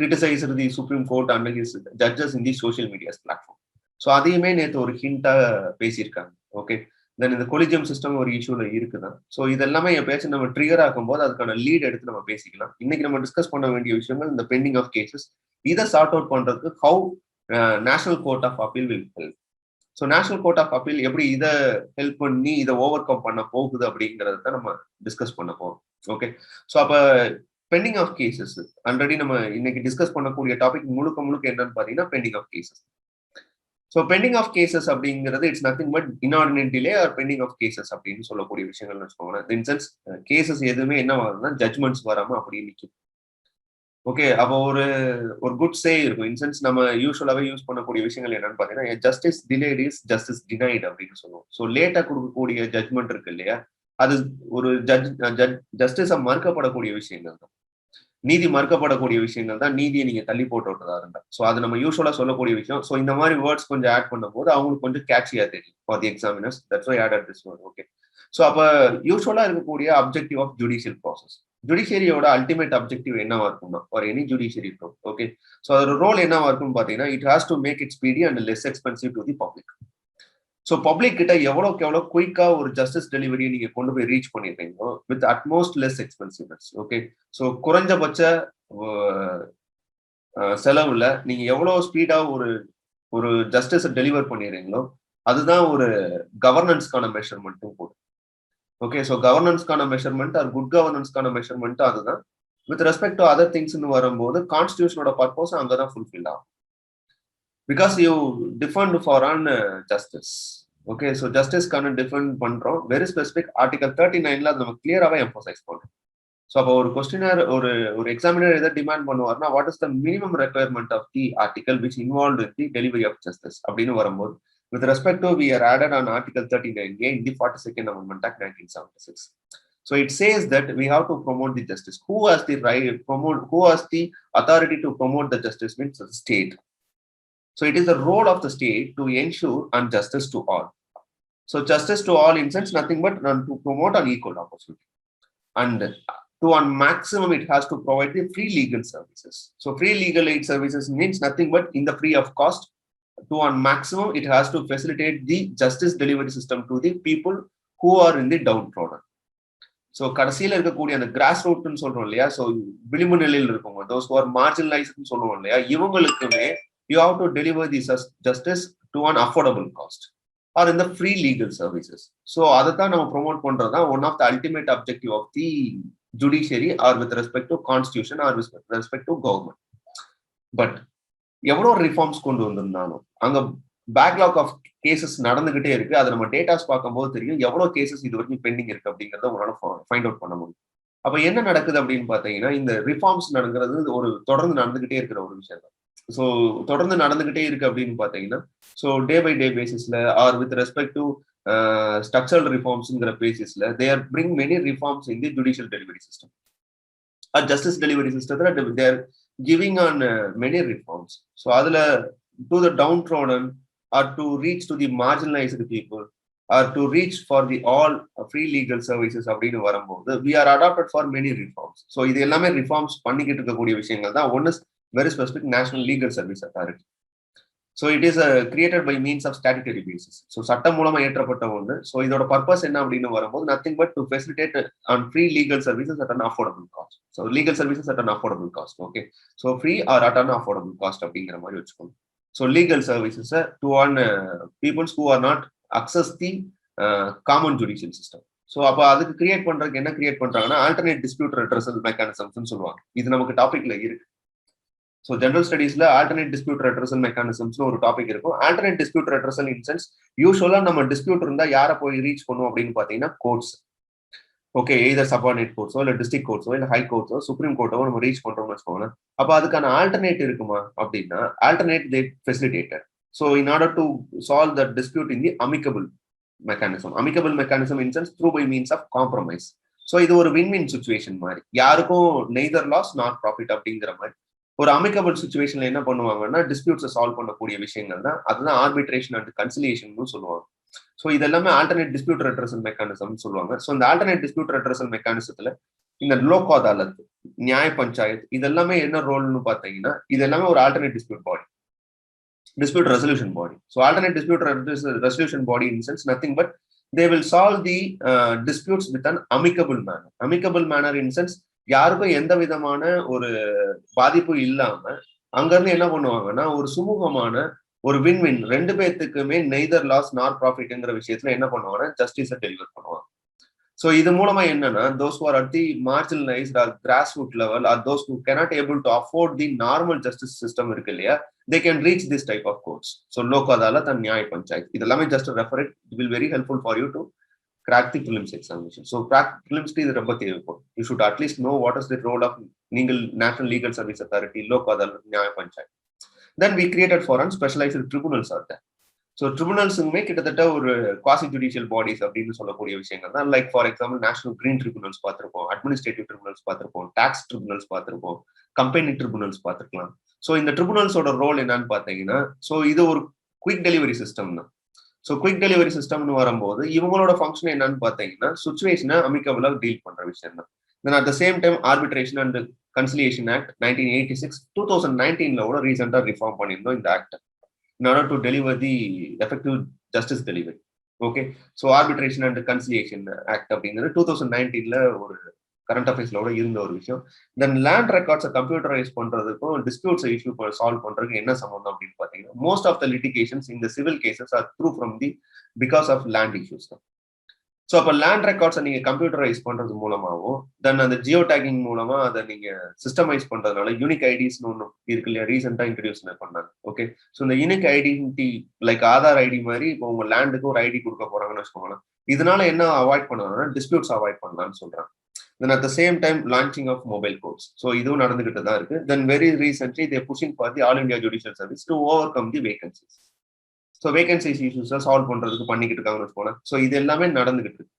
criticizing the Supreme Court and his judges in the social media platform. So அதையுமே நேற்று ஒரு ஹிண்டா பேசியிருக்காங்க. ஓகே, தென் இந்த கொலிஜியம் சிஸ்டம் ஒரு இஷ்யூல இருக்குதான். ஸோ இதெல்லாமே என் பேச்சு நம்ம ட்ரிகர் ஆகும் போது அதுக்கான லீட் எடுத்து நம்ம பேசிக்கலாம். இன்னைக்கு நம்ம டிஸ்கஸ் பண்ண வேண்டிய விஷயங்கள் இந்த பெண்டிங் ஆஃப் கேசஸ். இதை சார்ட் அவுட் பண்றதுக்கு how National court of Appeal will help. So national court of Appeal எப்படி இதை ஹெல்ப் பண்ணி இதை ஓவர் கம் பண்ண போகுது அப்படிங்கிறத தான் நம்ம டிஸ்கஸ் பண்ண போறோம். ஓகே, ஸோ அப்ப பெண்டிங் ஆஃப் கேசஸ் ஆல்ரெடி நம்ம இன்னைக்கு டிஸ்கஸ் பண்ணக்கூடிய டாபிக் முழுக்க என்னன்னு பாத்தீங்கன்னா pending of cases. So pending of cases அப்படிங்கிறது it's nothing but inordinate delay or pending of cases அப்படின்னு சொல்லக்கூடிய விஷயங்கள்னு வச்சுக்கோங்களேன். இன் சென்ஸ் கேசஸ் எதுவுமே என்ன ஆகுதுன்னா ஜட்மெண்ட்ஸ் வராம அப்படியே நிற்கும். ஓகே, அப்போ ஒரு குட் சே இருக்கும். இன் சென்ஸ் நம்ம யூஸ்வலாவே யூஸ் பண்ணக்கூடிய விஷயங்கள் என்னன்னு பாத்தீங்கன்னா justice delayed is justice denied அப்படின்னு சொல்லுவோம். ஸோ லேட்டா கொடுக்கக்கூடிய ஜட்மெண்ட் இருக்கு இல்லையா, அது ஒரு ஜஸ்டிஸா மறுக்கப்படக்கூடிய விஷயங்கள் தான். நீதி மறுக்கப்படக்கூடிய விஷயங்கள் தான் நீதியை நீங்க தள்ளி போட்டு விட்டதா இருந்தா. ஸோ அது நம்ம யூஸ்வலா சொல்லக்கூடிய விஷயம். ஸோ இந்த மாதிரி வேர்ட்ஸ் கொஞ்சம் ஆட் பண்ணும் போது அவங்களுக்கு கொஞ்சம் கேட்சியா தெரியும் for the examiners. That's why add this word. Okay, so அப்ப யூஸ்வலா இருக்கக்கூடிய அப்ஜெக்டிவ் ஆஃப் ஜுடிஷியல் ப்ராசஸ், ஜுடிஷியரியோட அல்டிமேட் அப்ஜெக்டிவ் என்னவா இருக்கும்னா ஃபார் எனி ஜுடிஷியரி இருக்கும். ஓகே, ஸோ அதோட ரோல் என்னவா இருக்கும்னு பாத்தீங்கன்னா it has to make it speedy and less expensive to the public. So public கிட்ட எவ்வளோக்கு எவ்வளோ குயிக்கா ஒரு ஜஸ்டிஸ் டெலிவரியை நீங்க கொண்டு போய் ரீச் பண்ணிடுறீங்களோ with utmost less expensiveness. Okay, so குறைஞ்சபட்ச செலவுல நீங்க எவ்வளவு ஸ்பீடா ஒரு ஜஸ்டிஸ் டெலிவர் பண்ணிடுறீங்களோ அதுதான் ஒரு கவர்னன்ஸ்க்கான மெஷர்மெண்ட்டும் கூட. ஓகே, ஸோ கவர்னன்ஸ்க்கான மெஷர்மெண்ட் ஆர் குட் கவர்னன்ஸ்க்கான மெஷர்மெண்ட் அதுதான். வித் ரெஸ்பெக்ட் டு அதர் திங்ஸ்னு வரும்போது கான்ஸ்டிடியூஷனோட பர்பஸ் அங்கதான் ஃபுல்ஃபில் ஆகும். Because you defend for on justice. Okay, so justice can defend பண்றோம் very specific article 39ல அது நம்ம கிளியராவே எம்பசைஸ் பண்றோம். ஸோ அப்போ ஒரு கொஸ்டினர் ஒரு எக்ஸாமினர் எதை டிமாண்ட் பண்ணுவார்னா what is the minimum requirement of the article which involve in the delivery of justice அப்படின்னு வரும்போது with respect to we are added on article 39A in the 42nd Amendment Act 1976. So it says that we have to promote the justice. Who has the authority to promote the justice means the state. So it is the role of the state to ensure and justice to all. So justice to all in sense nothing but to promote an equal opportunity. And to on maximum it has to provide the free legal services. So free legal aid services means nothing but in the free of cost. To on maximum it has to facilitate the justice delivery system to the people who are in the downtrodden. So கடைசியில இருக்கக்கூடிய அந்த cross ரூட்னு சொல்றோம் இல்லையா, so விளிம்பு நிலையில் இருக்கவங்க those who are marginalized சொல்லுவோம் இல்லையா, இவங்களுக்குமே you have to deliver the justice to an affordable cost or in the free legal services. So அதைத்தான் நம்ம ப்ரொமோட் பண்றதுதான் one of the ultimate objective of the judiciary or with respect to constitution or with respect to government. But எவ்வளோ reforms கொண்டு வந்திருந்தாலும் அங்க backlog of cases நடந்துகிட்டே இருக்கு. அதை நம்ம டேட்டாஸ் பார்க்கும்போது தெரியும் எவ்வளவு கேசஸ் இது வரைக்கும் பெண்டிங் இருக்கு அப்படிங்கறத உங்களால ஃபைண்ட் அவுட் பண்ண முடியும். அப்ப என்ன நடக்குது அப்படின்னு பாத்தீங்கன்னா, இந்த ரிஃபார்ம்ஸ் நடக்கிறது ஒரு தொடர்ந்து நடந்துகிட்டே இருக்கிற ஒரு விஷயம் தான். ஸோ தொடர்ந்து நடந்துகிட்டே இருக்கு அப்படின்னு பாத்தீங்கன்னா, ஸோ டே பை டே பேசிஸ்ல or with respect to structural ரிஃபார்ம்ஸ்ங்கிற பேசிஸ்ல they are bring many reforms in the judicial delivery system. Justice delivery சிஸ்டத்துல they are giving on many reforms. So அதுல to the downtrodden or to reach to the marginalized people or to reach for the all free legal services அப்படின்னு வரும்போது we are adopted for many reforms. So இது எல்லாமே reforms பண்ணிக்கிட்டு இருக்கக்கூடிய விஷயங்கள் தான். One is very specific national legal service authority. So it is created by means of statutory basis. So சட்டம் மூலமா ஏற்றப்பட்ட ஒன்று. ஸோ இதோட பர்பஸ் என்ன அப்படின்னு வரும்போது nothing but to facilitate on free legal services at an affordable cost. So legal services at an affordable cost. Okay, so free or at an affordable cost அப்படிங்கிற மாதிரி வச்சுக்கணும். So legal services to on people who are not access the common judicial system. So அப்ப அதுக்கு create பண்றதுக்கு என்ன create பண்றாங்கன்னா alternate dispute redressal mechanisms சொல்லுவாங்க. இது நமக்கு டாபிக்ல இருக்கு. ஸோ ஜெனரல் ஸ்டடீஸ்ல ஆல்டர்னேட் டிஸ்பியூட் ரெட்ரஸல் மெக்கானிசம்ஸ்னு ஒரு டாபிக் இருக்கும். Alternate dispute redressal in sense யூஸ்வலா நம்ம டிஸ்பியூட் இருந்தா யாரை போய் ரீச் பண்ணுவோம் அப்படின்னு பாத்தீங்கன்னா கோர்ட்ஸ். ஓகே, எய்தர் சபார்டினேட் கோர்ட்ஸோ இல்லை டிஸ்ட்ரிக்ட் கோர்ட்ஸோ இல்லை ஹை கோர்ட்ஸோ சுப்ரீம் கோர்ட்டோ நம்ம ரீச் பண்றோம்னு வச்சுக்கோங்க. அப்ப அதுக்கான ஆல்டர்னேட் இருக்குமா அப்படின்னா alternate they facilitated. So in order to solve the dispute in the amicable mechanism. Amicable mechanism in sense through by means of compromise. So இது ஒரு வின்-வின் சுச்சுவேஷன் மாதிரி, யாருக்கும் நெய்தர் லாஸ் நாட் ப்ராஃபிட் அப்படிங்கிற மாதிரி. ஒரு amicable சுச்சுவேஷன்ல என்ன பண்ணுவாங்கன்னா டிஸ்பியூட்ஸை சால்வ் பண்ணக்கூடிய விஷயங்கள் தான். அதுதான் ஆர்பிட்ரேஷன் அண்ட் கன்சிலியேஷன் சொல்லுவாங்க. ஸோ இது எல்லாமே ஆல்டர்னேட் டிஸ்பியூட் ரெட்ரஸல் மெக்கானிசம் சொல்லுவாங்க. ஸோ இந்த ஆல்டர்னேட் டிஸ்பியூட் ரெட்ரஸல் மெக்கானிசத்துல இந்த லோக் அதாலத், நியாய பஞ்சாயத் இது எல்லாமே என்ன ரோல்னு பாத்தீங்கன்னா இது எல்லாமே ஒரு alternate dispute body, dispute resolution body. So alternate dispute resolution body in sense nothing but they will solve the disputes with an amicable manner. Amicable manner in sense யாருக்கும் எந்த விதமான ஒரு பாதிப்பு இல்லாம அங்கிருந்து என்ன பண்ணுவாங்கன்னா ஒரு சுமூகமான ஒரு வின்-வின், ரெண்டு பேர்த்துக்குமே நெய்தர் லாஸ் நார் ப்ராஃபிட்ங்கிற விஷயத்துல என்ன பண்ணுவாங்கன்னா ஜஸ்டிஸை டெலிவர் பண்ணுவாங்க. ஸோ இது மூலமா என்னன்னா those who are at the marginalized or grassroots level or those who cannot able to afford the normal justice system இருக்கு இல்லையா, they can reach this type of courts. So Lok Adalat and நியாய பஞ்சாயத் இதெல்லாமே just a refer it will very helpful for you to crack the prelims examination. So prelims இது ரொம்ப தேவைப்படும். You should at least know what is the role of National Legal Service Authority, Lok Adalat, Nyaya Panchayat. Then we created for and specialized tribunals are there. So ட்ரிபுனல்ஸுமே கிட்டத்தட்ட ஒரு quasi judicial bodies அப்படின்னு சொல்லக்கூடிய விஷயங்கள் தான். Like for example national green tribunals பார்த்திருப்போம், administrative tribunals பார்த்திருப்போம், tax tribunals பார்த்திருப்போம், கம்பெனி ட்ரிபுனல்ஸ் பார்த்திருக்கலாம். ஸோ இந்த ட்ரிபுனல்ஸோட ரோல் என்னன்னு பார்த்தீங்கன்னா, ஸோ இது ஒரு குயிக் டெலிவரி சிஸ்டம் தான். ஸோ குயிக் டெலிவரி சிஸ்டம்னு வரும்போது இவங்களோட ஃபங்க்ஷன் என்னன்னு பார்த்தீங்கன்னா சுச்சுவேஷனை அமிக்கபிளாக டீல் பண்ற விஷயம் தான். தென் at the same time arbitration and conciliation act 1986 2019 கூட ரீசெண்டாக ரிஃபார்ம் பண்ணியிருந்தோம் இந்த act in order to deliver the effective justice delivery. Okay, so arbitration and conciliation act அப்படிங்கிறது 2019 ஒரு கரண்ட் அஃபேர்ஸ்ல கூட இருந்த ஒரு விஷயம். தென் லேண்ட் ரெக்கார்ட்ஸை கம்ப்யூட்டரைஸ் பண்றதுக்கும் டிஸ்பியூட்ஸ் இஷ்யூ சால்வ் பண்றதுக்கு என்ன சம்பந்தம் அப்படின்னு பாத்தீங்கன்னா மோஸ்ட் ஆஃப் த லிட்டிகேஷன்ஸ் இந்த civil cases are through from the because of land issues தான். ஸோ அப்போ லேண்ட் ரெக்கார்ட்ஸை நீங்க கம்ப்யூட்டரைஸ் பண்றது மூலமாகவும் தென் அந்த ஜியோ டேகிங் மூலமா அதை நீங்க சிஸ்டமைஸ் பண்றதுனால யூனிக் ஐடிஸ்னு ஒன்று இருக்கு இல்லையா, ரீசெண்டா இன்ட்ரடியூஸ் பண்ணாங்க. ஓகே, ஸோ இந்த unique identity like Aadhaar ID மாதிரி இப்போ உங்க லேண்டுக்கு ஒரு ஐடி கொடுக்க போறாங்கன்னு வச்சுக்கோங்களேன். இதனால என்ன அவாய்ட் பண்ணலாம்னா டிஸ்பியூட்ஸ் அவாய்ட் பண்ணலாம்னு சொல்றாங்க. Then at the same time launching of mobile codes, so இதுவும் நடந்துகிட்டு தான் இருக்கு. Then very recently they pushing for the all India judicial service to overcome the vacancies. So vacancies இஷ்யூஸை solve பண்றதுக்கு பண்ணிக்கிட்டு இருக்காங்கன்னு வச்சுக்கோங்களேன். ஸோ இது எல்லாமே நடந்துகிட்டு இருக்கு.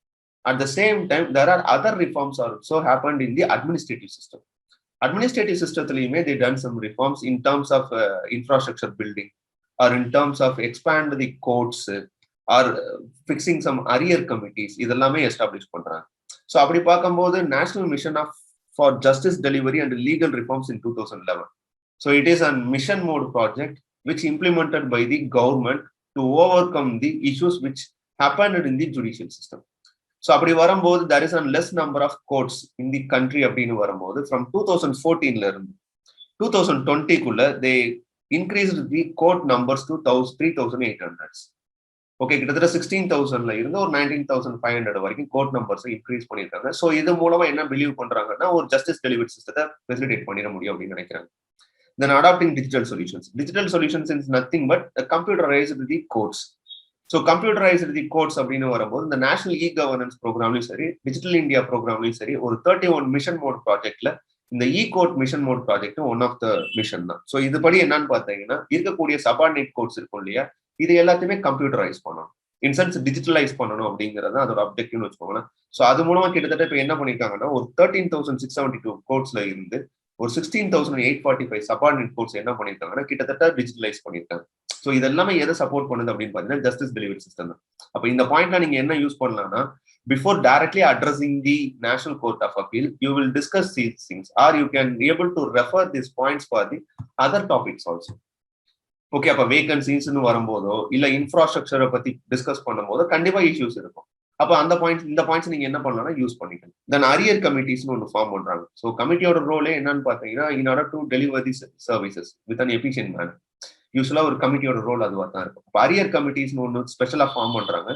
At the same time, there are other reforms also happened in the administrative system. Administrative system, they done some reforms in terms of infrastructure building, or in terms of expand the courts, or fixing some arrear committees. இதெல்லாமே establish பண்றாங்க. So அப்படி பார்க்கும்போது National Mission for Justice Delivery and Legal Reforms in 2011. So it is a mission mode project which implemented by the government to overcome the issues which happened in the judicial system. So அப்படி வரும்போது there is a less number of courts in the country அப்படின்னு வரும்போது from 2014 இருந்து 2020 they increased the court numbers to 3,800. Okay, கிட்டத்தட்ட 16,000 இருந்து ஒரு 19,500 வரைக்கும் court numbers increase பண்ணியிருக்காங்க. ஸோ இது மூலமா என்ன பிலீவ் பண்றாங்கன்னா ஒரு ஜஸ்டிஸ் டெலிவரி சிஸ்டத்தை ஃபெசிலிட்டேட் பண்ணிட முடியும் அப்படின்னு நினைக்கிறாங்க. Then adopting digital solutions. Digital solutions is nothing but computerized the codes. So computerised the codes அப்படின்னு வரும்போது இந்த நேஷனல் இ கவர்னன்ஸ் ப்ரோக்ராம்லையும் சரி, டிஜிட்டல் இந்தியா ப்ரோக்ராம்லையும் சரி, ஒரு 31 மிஷன் மோட் ப்ராஜெக்ட்ல இந்த e code mission mode project one of the mission தான். So இதுபடி என்னன்னு பார்த்தீங்கன்னா இருக்கக்கூடிய சபார்டினேட் கோட்ஸ் இருக்கும் இல்லையா, இது எல்லாத்தையுமே கம்ப்யூட்டரைஸ் பண்ணணும், இன்சென்ஸ் டிஜிட்டலைஸ் பண்ணணும் அப்படிங்கிறது அதோட அப்ஜெக்டிவ்னு வச்சுக்கோங்களேன். ஸோ அது மூலமா கிட்டத்தட்ட இப்போ என்ன பண்ணிருக்காங்கன்னா ஒரு 13,672 கோட்ஸ்ல இருந்து ஒரு 16,845 சபார்டினேட் கோட்ஸ் என்ன பண்ணிருக்காங்கன்னா கிட்டத்தட்ட டிஜிட்டலைஸ் பண்ணிருக்காங்க. ஸோ இது எல்லாமே எதை சப்போர்ட் பண்ணுது அப்படின்னு பாத்தீங்கன்னா ஜஸ்டிஸ் டெலிவரி சிஸ்டம் தான். அப்ப இந்த பாயிண்ட்ல நீங்க என்ன யூஸ் பண்ணலாம்னா, before directly addressing the National court of Appeal, you will discuss these things or you can able to refer this points for the other topics also. Okay, அப்ப வேகன்சிஸ்ன்னு வரும்போதோ இல்ல இன்ஃப்ராஸ்ட்ரக்சரை பத்தி டிஸ்கஸ் பண்ணும்போதோ கண்டிப்பா இஷ்யூஸ் இருக்கும். அப்ப அந்த பாயிண்ட்ஸ், இந்த பாயிண்ட்ஸ் நீங்க என்ன பண்ணலாம்னா யூஸ் பண்ணிக்கலாம். தென் அரியர் கமிட்டிஸ்னு ஒன்று ஃபார்ம் பண்றாங்க. ஸோ கமிட்டியோட ரோலே என்னன்னு பாத்தீங்கன்னா, in order to deliver the services with an efficient manner. யூஸ்வலா ஒரு கமிட்டியோட ரோல் அதுவா தான் இருக்கும். இப்போ அரியர் கமிட்டிஸ்னு ஒன்று ஸ்பெஷலா ஃபார்ம் பண்றாங்க.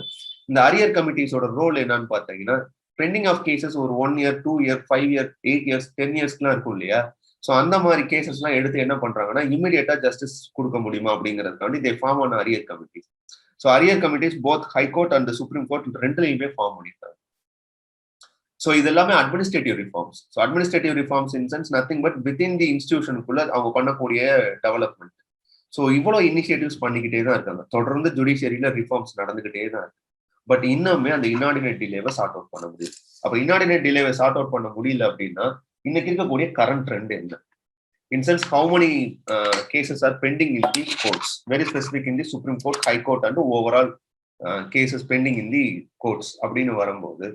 இந்த அரியர் கமிட்டிஸோட ரோல் என்னன்னு பாத்தீங்கன்னா, பெண்டிங் ஆஃப் கேசஸ் ஒரு 1 இயர் 2 இயர் 5 இயர் 8 இயர்ஸ் 10 இயர்ஸ்க்குலாம் இருக்கும் இல்லையா. ஸோ அந்த மாதிரி கேசஸ் எல்லாம் எடுத்து என்ன பண்றாங்கன்னா இமீடியட்டா ஜஸ்டிஸ் கொடுக்க முடியுமா அப்படிங்கிறதுக்காண்டி they form an arrear committees. So arrear committees both high court and supreme court ரெண்டுலையுமே ஃபார்ம் பண்ணிருக்காங்க. ஸோ இது எல்லாமே administrative reforms. So administrative reforms in sense nothing but within the இன்ஸ்டிடியூஷனுக்குள்ள அவங்க பண்ணக்கூடிய டெவலப்மெண்ட். ஸோ இவ்வளோ இனிஷியேட்டிவ்ஸ் பண்ணிக்கிட்டே தான் இருக்காங்க. தொடர்ந்து ஜுடிஷியரியில ரிஃபார்ம்ஸ் நடந்துகிட்டே தான் இருக்கு. பட் இன்னுமே அந்த இன்னார்டினேட் டிலேவை சார்ட் அவுட் பண்ண முடியும். அப்போ இன்னார்டினேட் டிலேவை சார்ட் அவுட் பண்ண முடியல அப்படின்னா இன்னைக்கு இருக்கக்கூடிய கரண்ட் ட்ரெண்ட் என்ன, in sense how many cases are pending in the courts, very specific in the supreme court, high Court and overall cases pending in the courts அப்படின்னு வரும்போது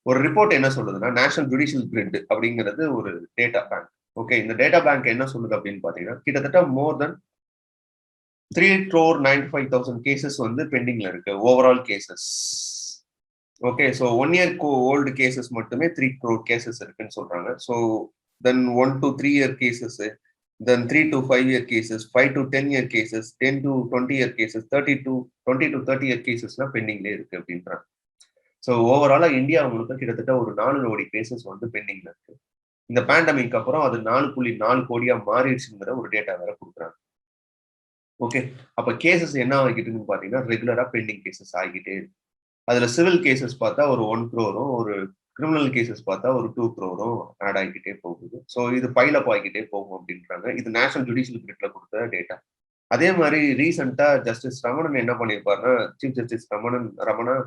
ஒரு ரிப்போர்ட் என்ன சொல்லுதுன்னா, நேஷனல் ஜுடிஷியல் கிரிட் அப்படிங்கிறது ஒரு data bank. Okay, இந்த data bank என்ன சொல்லுது அப்படின்னு பாத்தீங்கன்னா கிட்டத்தட்ட மோர் தென் 3,95,000 கேசஸ் வந்து பெண்டிங்ல இருக்கு overall cases. Okay, so 1 year old cases மட்டுமே 3 crore கேசஸ் இருக்குன்னு சொல்றாங்க. So then 1 to 3 year cases, தென் 3 to 5 year cases, 5 to 10 year cases, 10 to 20 year cases, 20 to 30 year கேசஸ்லாம் பெண்டிங்ல இருக்கு அப்படின்றாங்க. ஸோ ஓவராலா இந்தியா உங்களுக்கு கிட்டத்தட்ட ஒரு 4 கோடி கேசஸ் வந்து பெண்டிங்ல இருக்கு. இந்த பேண்டமிக் அப்புறம் அது 4.4 கோடியா மாறிடுச்சுங்கிற ஒரு டேட்டா வேற கொடுக்குறாங்க. ஓகே, அப்ப கேசஸ் என்ன ஆகிட்டு இருக்குன்னு பாத்தீங்கன்னா ரெகுலரா பெண்டிங் கேசஸ் ஆகிட்டே இருக்கு. அதுல சிவில் கேசஸ் பார்த்தா ஒரு 1 crore, ஒரு கிரிமினல் கேசஸ் பார்த்தா ஒரு 2 crore ஆட் ஆகிக்கிட்டே போகுது. ஸோ இது பைல் அப் ஆகிக்கிட்டே போகும் அப்படின்றாங்க. இது நேஷனல் ஜுடிஷியல் கிரிட்ல கொடுத்த டேட்டா. அதே மாதிரி ரீசெண்டா ஜஸ்டிஸ் ரமணன் என்ன பண்ணியிருப்பாருன்னா, chief justice Ramana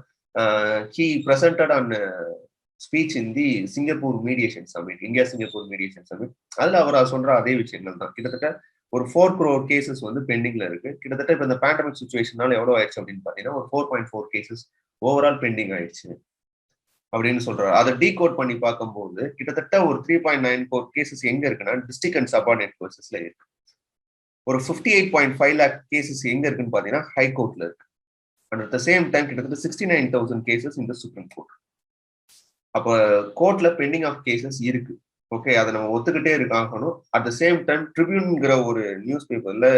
he presented an speech in the Singapore mediation summit, India Singapore mediation summit. அதுல அவர் சொல்ற அதே விஷயங்கள் தான். கிட்டத்தட்ட ஒரு 4 crore கேசஸ் வந்து பெண்டிங்ல இருக்கு. கிட்டத்தட்ட இப்ப இந்த பேண்டமிக் சுச்சுவேஷனால எவ்வளவு ஆயிடுச்சு அப்படின்னு பாத்தீங்கன்னா ஒரு 4.4 கேசஸ் ஓவரால் பெண்டிங் ஆயிடுச்சு அப்படின்னு சொல்றாரு. அதை டீகோட் பண்ணி பார்க்கும்போது கிட்டத்தட்ட ஒரு 3.94 கேசஸ் எங்க இருக்குன்னா டிஸ்ட்ரிக்ட் அண்ட் சபார்டினேட் கோர்சஸ்ல இருக்கு. ஒரு 58.5 lakh கேசஸ் எங்க இருக்குன்னு பாத்தீங்கன்னா ஹை கோர்ட்ல இருக்கு. And at the same time கிட்டத்தட்ட 69,000 கேசஸ் இந்த சுப்ரீம் கோர்ட். அப்ப கோர்ட்ல பெண்டிங் ஆஃப் கேசஸ் இருக்கு. ஓகே, அதை நம்ம ஒத்துக்கிட்டே இருக்காகணும். அட் த சேம் டைம் ட்ரிபியூன்ங்கிற ஒரு நியூஸ் பேப்பர்ல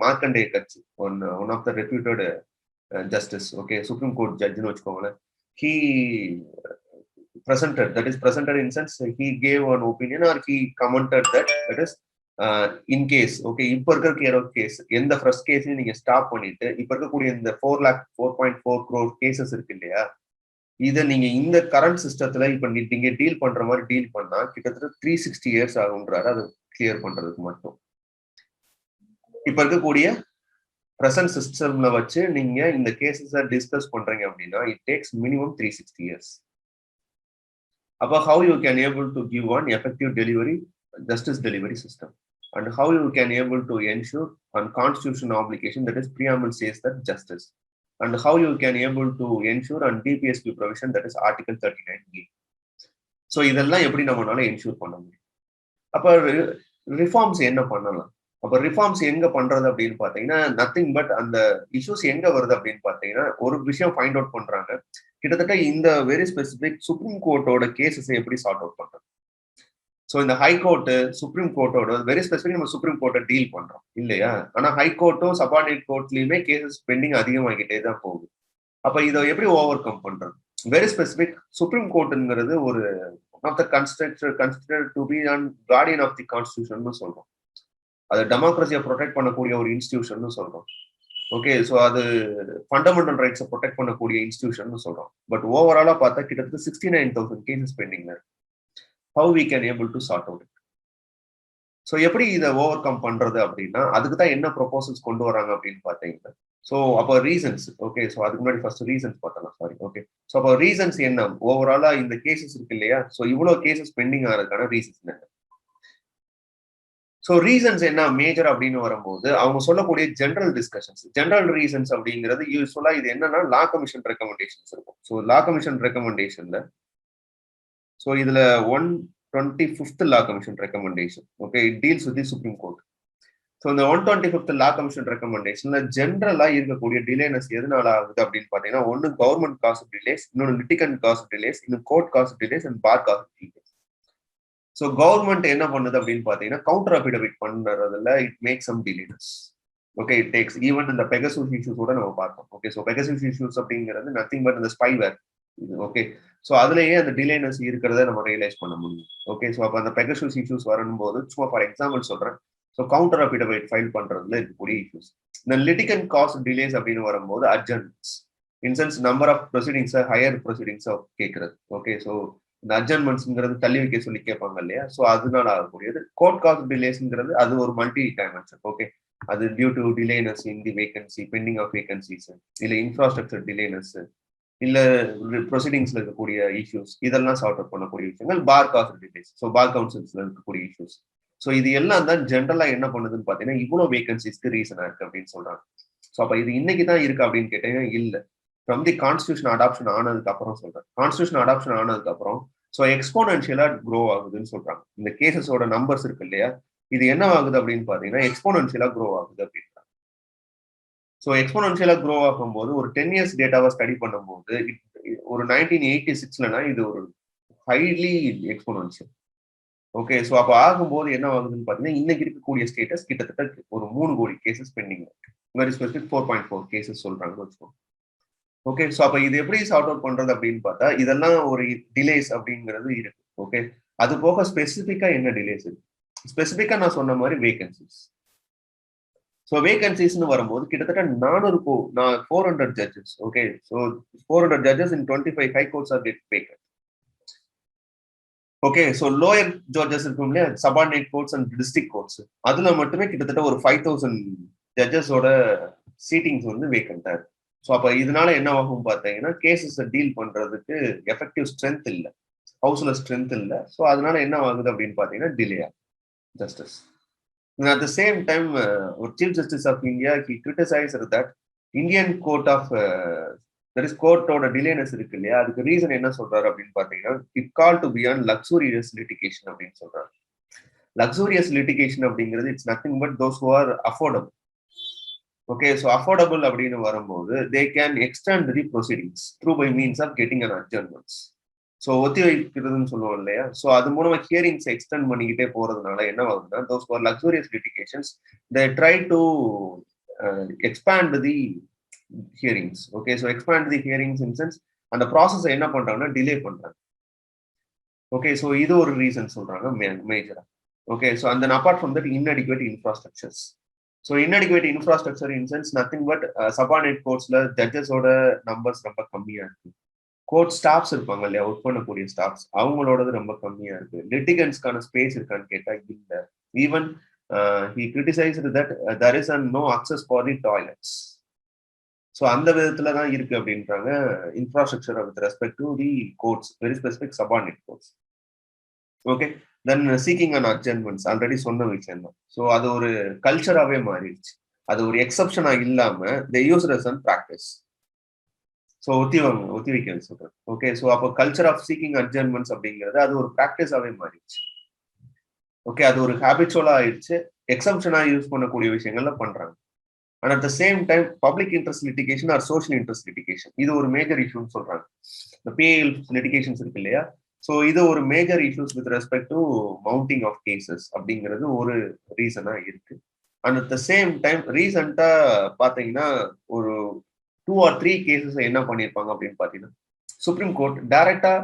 Markandey Katju one of the reputed justice, okay, supreme court ஜட்ஜ்னு வச்சுக்கோங்களேன், he presented in sense he gave an opinion or he commented that is in case, okay, இப்ப இருக்கிற கேஸ் எந்த ஃபர்ஸ்ட் கேஸையும் நீங்க stop பண்ணிட்டு இப்ப இருக்கக்கூடிய இந்த 4.4 crore கேசஸ் இருக்கு இல்லையா, இதை நீங்க இந்த கரண்ட் சிஸ்டத்துல இப்ப நீங்க டீல் பண்ற மாதிரி டீல் பண்ணா கிட்டத்தட்ட 360 years ஆகுன்றாரு அதை கிளியர் பண்றதுக்கு மட்டும். இப்ப இருக்கக்கூடிய பிரசன்ட் சிஸ்டம்ல வச்சு நீங்க இந்த கேசஸை டிஸ்கஸ் பண்றீங்க அப்படின்னா இட் டேக்ஸ் மினிமம் 360 years. அப்ப how you can able to give one effective delivery justice delivery system and how you can able to ensure on constitutional obligation, that is preamble says that justice, and how you can able to ensure on DPSP provision, that is article 39A. so இதெல்லாம் எப்படி நம்மளால ensure பண்ண முடியும்? அப்ப reforms என்ன பண்ணலாம்? அப்ப reforms எங்க பண்றது அப்படின்னு பாத்தீங்கன்னா நத்திங் பட் அந்த இஷ்யூஸ் எங்க வருது அப்படின்னு பாத்தீங்கன்னா ஒரு விஷயம் ஃபைண்ட் அவுட் பண்றாங்க. கிட்டத்தட்ட இந்த வெரி ஸ்பெசிபிக் சுப்ரீம் கோர்ட்டோட கேசஸ் எப்படி சார்ட் அவுட் பண்றது. ஸோ இந்த ஹை கோர்ட்டு சுப்ரீம் கோர்ட்டோட வெரி ஸ்பெசிபிக் நம்ம சுப்ரீம் கோர்ட்டை டீல் பண்றோம் இல்லையா, ஆனா ஹை கோர்ட்டும் சபார்டினேட் கோர்ட்லயுமே கேசஸ் பெண்டிங் அதிகமாகிட்டே தான் போகுது. அப்ப இதை எப்படி ஓவர் கம் பண்றது? வெரி ஸ்பெசிபிக் சுப்ரீம் கோர்ட்டுங்கிறது ஒரு one of the considered to be an guardian of the constitution சொல்றோம். அது டெமோக்ரஸியை ப்ரொடெக்ட் பண்ணக்கூடிய ஒரு இன்ஸ்டிடியூஷன் சொல்றோம். ஓகே, ஸோ அது ஃபண்டமெண்டல் ரைட்ஸை ப்ரொடெக்ட் பண்ணக்கூடிய இன்ஸ்டிடியூஷன் சொல்றோம். பட் ஓவராலா பார்த்தா கிட்டத்தட்ட 69,000 கேசஸ் பெண்டிங்ல இருக்கு. How we can able to sort out. So எப்படி இதை ஓவர் கம் பண்றது அப்படின்னா, அதுக்கு தான் என்ன ப்ரொபோசல்ஸ் கொண்டு வராங்க அப்படின்னு பார்த்தீங்கன்னா, ஸோ அப்போ ரீசன்ஸ், ஓகே, ஸோ அதுக்கு முன்னாடி ஃபர்ஸ்ட் ரீசன்ஸ் பார்த்தலாம், சாரி, ஓகே. ஸோ அப்போ ரீசன்ஸ் என்ன, ஓவராலா இந்த கேசஸ் இருக்கு இல்லையா, ஸோ இவ்வளோ கேசஸ் பெண்டிங் ஆகிறதுக்கான ரீசன்ஸ் என்ன. ஸோ ரீசன்ஸ் என்ன மேஜர் அப்படின்னு வரும்போது அவங்க சொல்லக்கூடிய ஜென்ரல் டிஸ்கஷன்ஸ், ஜென்ரல் ரீசன்ஸ் அப்படிங்கிறது யூஸ்வலா இது என்னன்னா லா கமிஷன் ரெக்கமெண்டேஷன்ஸ் இருக்கும். ஸோ லா கமிஷன் ரெக்கமெண்டேஷன்ல, ஸோ இதுல 125th law commission recommendation, okay, it deals with the supreme court. So இந்த 125th லா கமிஷன் ரெக்கமெண்டேஷன்ல ஜென்ரலா இருக்கக்கூடிய டிலேனஸ் எதனால ஆகுது அப்படின்னு பாத்தீங்கன்னா, ஒன்னு கவர்மெண்ட் காஸ்ட் டிலேஸ், இன்னொன்று லிட்டிகன்ட் காஸ்ட் டிலேஸ், இன்னும் court cost delays and bar cost delays. So government என்ன பண்ணுது அப்படின்னு பாத்தீங்கன்னா, கவுண்டர் அஃபிடவிட் பண்றதுல it make some delayness. Okay, it takes even இந்த பெகசஸ் இஷ்யூஸ் கூட நம்ம பார்த்தோம். ஓகே, ஸோ பெகசஸ் இஷ்யூஸ் அப்படிங்கிறது நத்திங் பட் இந்த ஸ்பைவேர். ஓகே, ஸோ அதுலேயே அந்த டிலேனஸ் இருக்கிறத நம்ம ரியலைஸ் பண்ண முடியும். ஓகே, ஸோ அப்போ அந்த பெகசஸ் இஷ்யூஸ் வரும்போது சும்மா ஃபார் எக்ஸாம்பிள் சொல்றேன். ஸோ கவுண்டர் அஃபிடவிட் ஃபைல் பண்றதுல இருக்கக்கூடிய இஷ்யூஸ். இந்த லிட்டிகன் காஸ்ட் டிலேஸ் அப்படின்னு வரும்போது அட்ஜர்ன்மெண்ட்ஸ், இன்சென்ஸ் நம்பர் ஆஃப் ப்ரொசீடிங்ஸை ஹையர் ப்ரொசீடிங்ஸை கேட்கறது. ஓகே, ஸோ இந்த அட்ஜர்ன்மெண்ட்ஸ்ங்கிறது தள்ளி வைக்க சொல்லி கேட்பாங்க இல்லையா, ஸோ அதனால ஆகக்கூடியது. கோர்ட் காஸ்ட் டிலேஸ்ங்கிறது அது ஒரு மல்டி டைமென்ஷன். ஓகே, அது due to delayness in the vacancy, pending of vacancies, இல்ல இன்ஃப்ராஸ்ட்ரக்சர் டிலேனஸ், இல்ல ப்ரொசீடிங்ஸ்ல இருக்கக்கூடிய இஷ்யூஸ், இதெல்லாம் சார்ட் அவுட் பண்ணக்கூடிய விஷயங்கள். Bar cost delays, so bar கவுன்சில்ஸ்ல இருக்கக்கூடிய இஷ்யூஸ். ஸோ இது எல்லாம் தான் ஜென்ரலா என்ன பண்ணுதுன்னு பாத்தீங்கன்னா இவ்வளவு வேகன்சிஸ்க்கு ரீசனா இருக்கு அப்படின்னு சொல்றாங்க. ஸோ அப்ப இது இன்னைக்கு தான் இருக்கு அப்படின்னு கேட்டீங்கன்னா இல்ல, ஃப்ரம் தி கான்ஸ்டியூஷன் அடாப்ஷன் ஆனதுக்கு அப்புறம் சொல்றேன். கான்ஸ்டியூஷன் அடாப்ஷன் ஆனதுக்கு அப்புறம் ஸோ எக்ஸ்போனன்ஷியலா க்ரோ ஆகுதுன்னு சொல்றாங்க. இந்த கேசஸோட நம்பர்ஸ் இருக்கு இல்லையா, இது என்ன ஆகுது அப்படின்னு பாத்தீங்கன்னா எக்ஸ்போனன்ஷியலா க்ரோ ஆகுது அப்படின்றாங்க. ஸோ எக்ஸ்போனன்ஷியலா க்ரோ ஆகும்போது ஒரு 10 years டேட்டாவை ஸ்டடி பண்ணும்போது ஒரு 1986லனா இது ஒரு ஹைலி எக்ஸ்போனன்ஷியல். ஓகே, ஸோ அப்போ ஆகும்போது என்ன ஆகுதுன்னு பாத்தீங்கன்னா இன்னைக்கு இருக்கக்கூடிய ஸ்டேட்டஸ் கிட்டத்தட்ட ஒரு 3 கோடி கேசஸ் பெண்டிங் இருக்கு. வெரி ஸ்பெசிபிக் 4.4 கேசஸ் சொல்றாங்கன்னு வச்சுக்கோங்க. ஓகே, ஸோ அப்போ இது எப்படி சார்ட் அவுட் பண்றது அப்படின்னு பார்த்தா இதெல்லாம் ஒரு டிலேஸ் அப்படிங்கிறது இருக்கு. ஓகே, அது போக ஸ்பெசிஃபிக்கா என்ன டிலேஸ் இருக்கு, ஸ்பெசிஃபிக்கா நான் சொன்ன மாதிரி வேகன்சிஸ். ஸோ வேகன்சிஸ்னு வரும்போது கிட்டத்தட்ட 400 judges. Okay, so 400 judges in 25 High Courts are get vacant. Okay, so lower judges இருக்கும் இல்லையா, subordinate courts and district courts, அதுல மட்டுமே கிட்டத்தட்ட ஒரு 5,000 ஜட்ஜஸோட சீட்டிங்ஸ் வந்து வேக்கண்டா இருக்கு. ஸோ அப்போ இதனால என்ன ஆகும் பார்த்தீங்கன்னா கேசஸை டீல் பண்றதுக்கு எஃபெக்டிவ் ஸ்ட்ரென்த் இல்லை, ஹவுஸ்ல ஸ்ட்ரென்த் இல்லை. ஸோ அதனால என்ன ஆகுது அப்படின்னு பார்த்தீங்கன்னா டிலே ஆகும் justice. At the same time ஒரு chief justice of India he criticized that Indian court of கோர்ட்டோட டிலேனஸ் இருக்கு இல்லையா, அதுக்கு ரீசன் என்ன சொல்றாரு அப்படின்னு பாத்தீங்கன்னா it call to beyond luxurious litigation அப்படின்னு சொல்றாரு. லக்ஸூரியஸ் லிட்டிகேஷன் அப்படிங்கிறது it's nothing but those who are affordable. Okay, so affordable அப்படின்னு வரும்போது they can extend the proceedings through by means of getting an adjournments. So ஒத்தி வைக்கிறதுன்னு சொல்லுவோம் இல்லையா, so அது மூலமா ஹியரிங்ஸ் எக்ஸ்டெண்ட் பண்ணிக்கிட்டே போறதுனால என்ன ஆகுதுன்னா those for luxurious litigations they try to expand the earrings. Okay, so expand the earrings in sense அந்த ப்ராசஸை என்ன பண்றாங்கன்னா டிலே பண்றாங்க. ஓகே, ஸோ இது ஒரு ரீசன் சொல்றாங்க மேஜரா. Okay, so and then apart from that inadequate infrastructures. So inadequate infrastructure in sense nothing but subordinate கோர்ட்ஸ்ல ஜட்ஜஸோட நம்பர்ஸ் ரொம்ப கம்மியா இருக்கு. கோர்ட் ஸ்டாஃப்ஸ் இருப்பாங்க இல்லையா, ஒர்க் பண்ணக்கூடிய ஸ்டாஃப்ஸ், அவங்களோடது ரொம்ப கம்மியா இருக்கு. லிட்டிகன்ஸ்க்கான ஸ்பேஸ் இருக்கான்னு கேட்டா இல்ல. Even he criticized that there is no access for the toilets. So அந்த விதத்துல தான் இருக்கு அப்படின்றாங்க infrastructure with respect to the courts, very specific subordinate courts. Okay, then seeking and adjournments already சொன்ன விஷயம் தான். ஸோ அது ஒரு கல்ச்சராகவே மாறிடுச்சு, அது ஒரு எக்ஸப்ஷனா இல்லாம they use as an practice. So ஒத்தி வைக்க சொல்றேன். ஓகே, ஸோ அப்போ கல்ச்சர் ஆஃப் சீக்கிங் அட்ஜர்ன்மெண்ட்ஸ் அப்படிங்கிறது அது ஒரு ப்ராக்டிஸாவே மாறிடுச்சு. ஓகே, அது ஒரு ஹேபிச்சுவலா ஆயிடுச்சு, எக்ஸப்ஷனா யூஸ் பண்ணக்கூடிய விஷயங்கள்ல பண்றாங்க. And at the same time public interest litigation or social interest litigation, இது ஒரு மேஜர் இஷ்யூன்னு சொல்றாங்க. இந்த பிஏஎல் லிட்டிகேஷன்ஸ் இருக்கு இல்லையா, ஸோ இது ஒரு major issues with respect to mounting of cases அப்படிங்கிறது ஒரு ரீசனா இருக்கு. And at the same time ரீசெண்டா பாத்தீங்கன்னா ஒரு 2 or 3 கேசஸ் என்ன பண்ணியிருப்பாங்க அப்படின்னு பாத்தீங்கன்னா சுப்ரீம் கோர்ட் டைரக்டா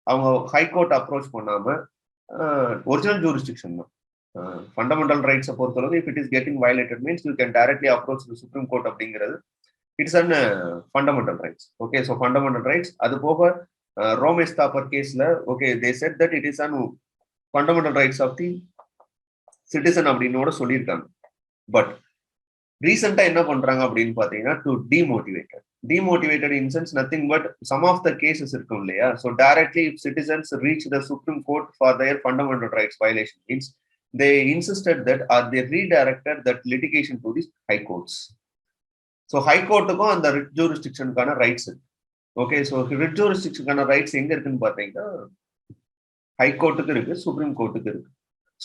அவங்க ஹை கோர்ட் அப்ரோச் பண்ணாம ஒரிஜினல் ஜூரிஸ்டிக்ஷன் தான், ஃபண்டமெண்டல் ரைட்ஸை பொறுத்தளவு if it is getting violated means you can directly approach the supreme court அப்படிங்கிறது it's an fundamental rights. Okay, so fundamental rights. அது போக ரோமேஷ் தாப்பர் கேஸ்ல okay they set that it is an fundamental rights of the citizen அப்படின்னு சொல்லியிருக்காங்க. But ரீசெண்டா என்ன பண்றாங்க அப்படின்னு பாத்தீங்கன்னா to demotivated in sense nothing but some of the cases இருக்கும் இல்லையா, so directly if citizens reach the supreme court for their fundamental rights violation means they insisted that are they redirected that litigation to the high courts. So high கோர்ட்டுக்கும் அந்த writ ஜூரிஸ்டிக்ஷனுக்கான rights இருக்கு. Okay, so writ ஜூரிஸ்டிக்ஷனுக்கான rights எங்க இருக்குன்னு பாத்தீங்கன்னா high கோர்ட்டுக்கு இருக்கு, சுப்ரீம் கோர்ட்டுக்கு இருக்கு.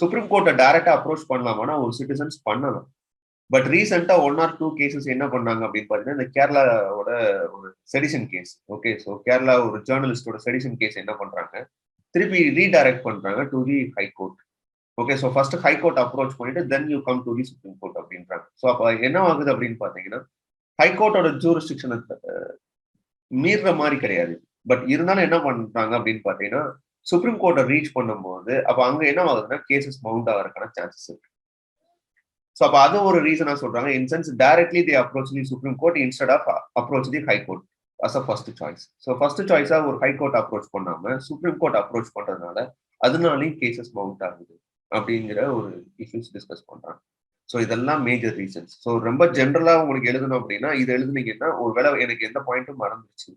சுப்ரீம் கோர்ட்டை டைரக்டா அப்ரோச் பண்ணலாமான்னா ஒரு சிட்டிசன்ஸ் பண்ணலாம். பட் ரீசெண்டா 1 or 2 கேசஸ் என்ன பண்ணாங்க அப்படின்னு பாத்தீங்கன்னா இந்த கேரளாவோட ஒரு sedition case. Okay, so Kerala ஒரு ஜேர்னலிஸ்டோட செடிஷன் கேஸ் என்ன பண்றாங்க, திருப்பி ரீடைரக்ட் பண்றாங்க to the high court. Okay, so first high court approach பண்ணிட்டு then you come to the supreme court அப்படின்றாங்க. ஸோ அப்ப என்ன ஆகுது அப்படின்னு பாத்தீங்கன்னா ஹை கோர்ட்டோட ஜூரிஸ்டிக்ஷனை மீறுற மாதிரி கிடையாது. பட் இருந்தாலும் என்ன பண்றாங்க அப்படின்னு பாத்தீங்கன்னா சுப்ரீம் கோர்ட்டை ரீச் பண்ணும்போது அப்ப அங்க என்ன ஆகுதுன்னா கேசஸ் மவுண்ட் ஆகிறதுக்கான சான்சஸ் இருக்கு. ஸோ அப்போ அது ஒரு ரீசனா சொல்றாங்க. In sense directly the approach the supreme court instead of approach the high court as a first choice. So first சாய்ஸா ஒரு ஹை கோர்ட் அப்ரோச் பண்ணாம சுப்ரீம் கோர்ட் அப்ரோச் பண்றதுனால அதனாலையும் கேசஸ் மவுண்ட் ஆகுது அப்படிங்கிற ஒரு இஷ்யூஸ் டிஸ்கஸ் பண்றாங்க. ஸோ இதெல்லாம் மேஜர் ரீசன்ஸ். ஸோ ரொம்ப ஜென்ரலா உங்களுக்கு எழுதணும் அப்படின்னா இது எழுதுனீங்கன்னா ஒரு வேளை எனக்கு எந்த பாயிண்ட்டும் மறந்துருச்சு,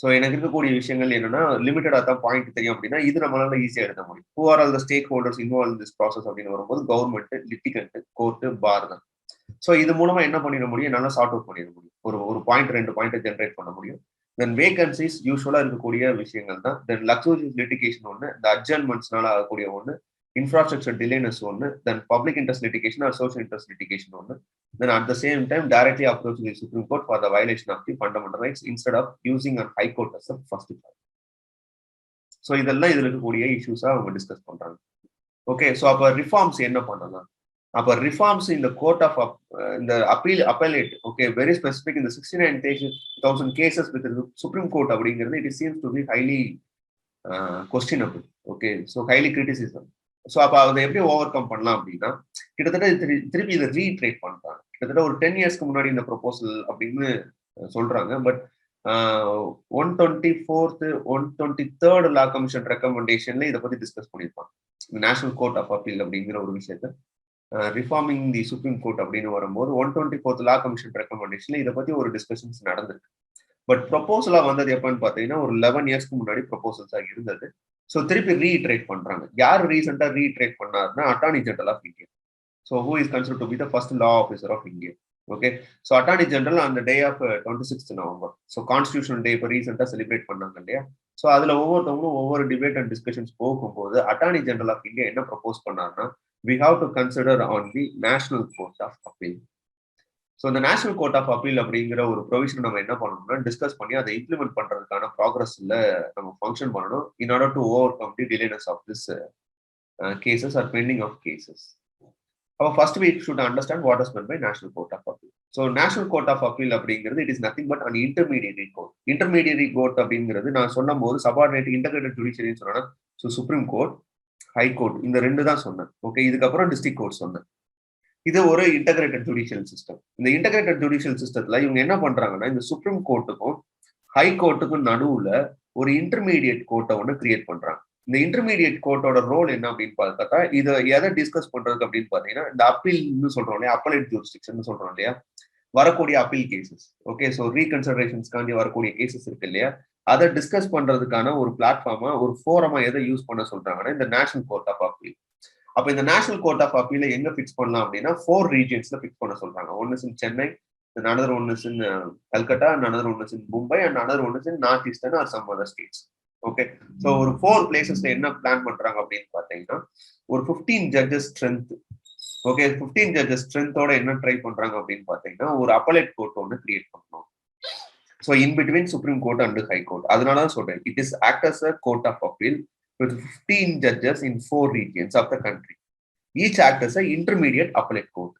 ஸோ எனக்கு இருக்கக்கூடிய விஷயங்கள் என்னன்னா லிமிட்டடா தான் பாயிண்ட் தெரியும் அப்படின்னா இது நம்மளால ஈஸியா எழுத முடியும். Who are all the stack holders involve in this process அப்படின்னு வரும்போது கவர்மெண்ட், லிட்டிகண்ட், கோர்ட்டு, பார் தான். ஸோ இது மூலமா என்ன பண்ணிட முடியும், என்னால சார்ட் அவுட் பண்ணிட முடியும். ஒரு பாயிண்ட் 2 பாயிண்ட் ஜென்ரேட் பண்ண முடியும். தென் வேகன்சிஸ் யூஸ்வலா இருக்கக்கூடிய விஷயங்கள் தான். தென் லக்ஸூரியஸ் லிட்டிகேஷன் ஒன்று, இந்த அட்ஜர்ன்மெண்ட்ஸ்னால ஆகக்கூடிய ஒன்று, இன்ஃப்ராஸ்ட்ரக்சர் டிலேனஸ் ஒன்று, then public interest litigation or social interest litigation ஒன்று. Then at the same time directly approach the Supreme Court for the violation of the fundamental rights instead of using a high court as a first choice. So இதெல்லாம் இதுல இருக்கக்கூடிய இஷ்யூஸா அவங்க discuss பண்றாங்க. Okay, so அப்ப reforms என்ன பண்ணலாம்? அப்ப reforms இந்த கோர்ட் ஆஃப் இந்த அப்பலேட் ஓகே வெரி ஸ்பெசிபிக் இந்த 69,000 கேசஸ் வித் சுப்ரீம் கோர்ட் அப்படிங்கிறது it seems to be highly questionable. Okay, so highly criticism. So அப்போ அதை எப்படி ஓவர் கம் பண்ணலாம் அப்படின்னா கிட்டத்தட்ட திருப்பி இதை ரீட்ரேட் பண்றாங்க. கிட்டத்தட்ட ஒரு 10 இயர்ஸ்க்கு முன்னாடி இந்த ப்ரொபோசல் அப்படின்னு சொல்றாங்க. But 124th 123rd law commission ரெக்கமெண்டேஷன்ல இதை பத்தி டிஸ்கஸ் பண்ணியிருப்பாங்க. நேஷனல் கோர்ட் ஆஃப் அப்பீல் அப்படிங்கிற ஒரு விஷயத்த ரிஃபார்மிங் தி சுப்ரீம் கோர்ட் அப்படின்னு வரும்போது 124th லா கமிஷன் ரெக்கமெண்டேஷன்ல இதை பத்தி ஒரு டிஸ்கஷன்ஸ் நடந்திருக்கு. பட் ப்ரொபோசலா வந்தது எப்பன்னு பாத்தீங்கன்னா ஒரு 11 இயர்ஸ்க்கு முன்னாடி ப்ரொபோசல்ஸா இருந்தது. ஸோ திருப்பி ரீட்ரேட் பண்றாங்க. யார் ரீசெண்டா ரீட்ரேட் பண்ணாருன்னா attorney general of India. So who is considered to be the first law officer of India. Okay, so attorney general அந்த day of 26th November, so constitution day இப்போ ரீசெண்டா செலிப்ரேட் பண்ணாங்க இல்லையா. ஸோ அதுல ஒவ்வொருத்தவங்களும் ஒவ்வொரு டிபேட் அண்ட் டிஸ்கஷன்ஸ் போகும்போது attorney general of India என்ன ப்ரொபோஸ் பண்ணாருன்னா we have to consider on the national court of appeal. So இந்த நேஷனல் கோர்ட் ஆஃப் அப்பீல் அப்படிங்கிற ஒரு ப்ரொவிஷன் நம்ம என்ன பண்ணணும்னா டிஸ்கஸ் பண்ணி அதை இம்ப்ளிமெண்ட் பண்றதுக்கான ப்ராக்ரஸ்ல நம்ம ஃபங்க்ஷன் பண்ணணும் in order to overcome the delayness of this cases are pending of cases. அப்போ first we should understand what is meant by national court of appeal. So national court of appeal அப்படிங்கிறது it is nothing but an intermediary court. Intermediary court அப்படிங்கிறது நான் சொன்னும் போது subordinate integrated ஜுடிஷியரின்னு சொன்னா so supreme court, high court இந்த 2 தான் சொன்னேன். ஓகே, இதுக்கப்புறம் டிஸ்ட்ரிக்ட் கோர்ட் சொன்னேன். இது ஒரு இன்டகிரேட்டட் ஜுடிஷியல் சிஸ்டம். இந்த இன்டகிரேட்டட் ஜுடிஷியல் சிஸ்டத்துல இவங்க என்ன பண்றாங்கன்னா இந்த சுப்ரீம் கோர்ட்டுக்கும் ஹை கோர்ட்டுக்கும் நடுவுல ஒரு இன்டர்மீடியட் கோர்ட்டை ஒன்று கிரியேட் பண்றாங்க. இந்த இன்டர்மீடியட் கோர்ட்டோட ரோல் என்ன அப்படின்னு பார்த்தா இதை எதை டிஸ்கஸ் பண்றதுக்கு அப்படின்னு பாத்தீங்கன்னா இந்த அப்பீல்னு சொல்றோம் இல்லையா, அப்பலேட் ஜூரிஸ்டிக்ஷன் சொல்றோம் இல்லையா, வரக்கூடிய அப்பீல் கேசஸ். ஓகே, ஸோ ரீகன்சிடரேஷன்ஸ்க்காண்டி வரக்கூடிய கேசஸ் இருக்கு இல்லையா, அதை டிஸ்கஸ் பண்றதுக்கான ஒரு பிளாட்ஃபார்மா ஒரு ஃபோரமா எதை யூஸ் பண்ண சொல்றாங்கன்னா இந்த நேஷனல் கோர்ட் ஆஃப் அப்பீல். அப்ப இந்த நேஷனல் கோர்ட் ஆஃப் அப்பீல எங்க பிக்ஸ் பண்ணலாம் அப்படின்னா 4 regionsல பிக்ஸ் பண்ண சொல்றாங்க. One is in Chennai, another one is in Calcutta, another one is in Mumbai, and another one is in North Eastern or some other states. Okay, so ஒரு 4 பிளேசஸ்ல என்ன plan பண்றாங்க அப்படின்னு பாத்தீங்கன்னா ஒரு 15 judges strength. ஓகே, 15 judges strengthோட என்ன try பண்றாங்க அப்படின்னு பாத்தீங்கன்னா ஒரு அப்பலேட் கோர்ட் ஒன்று கிரியேட் பண்ணணும். So in between Supreme Court and High Court. அதனாலதான் சொல்றேன் it is act as a court of appeal with 15 judges in 4 regions of the country. Each act as an intermediate appellate court.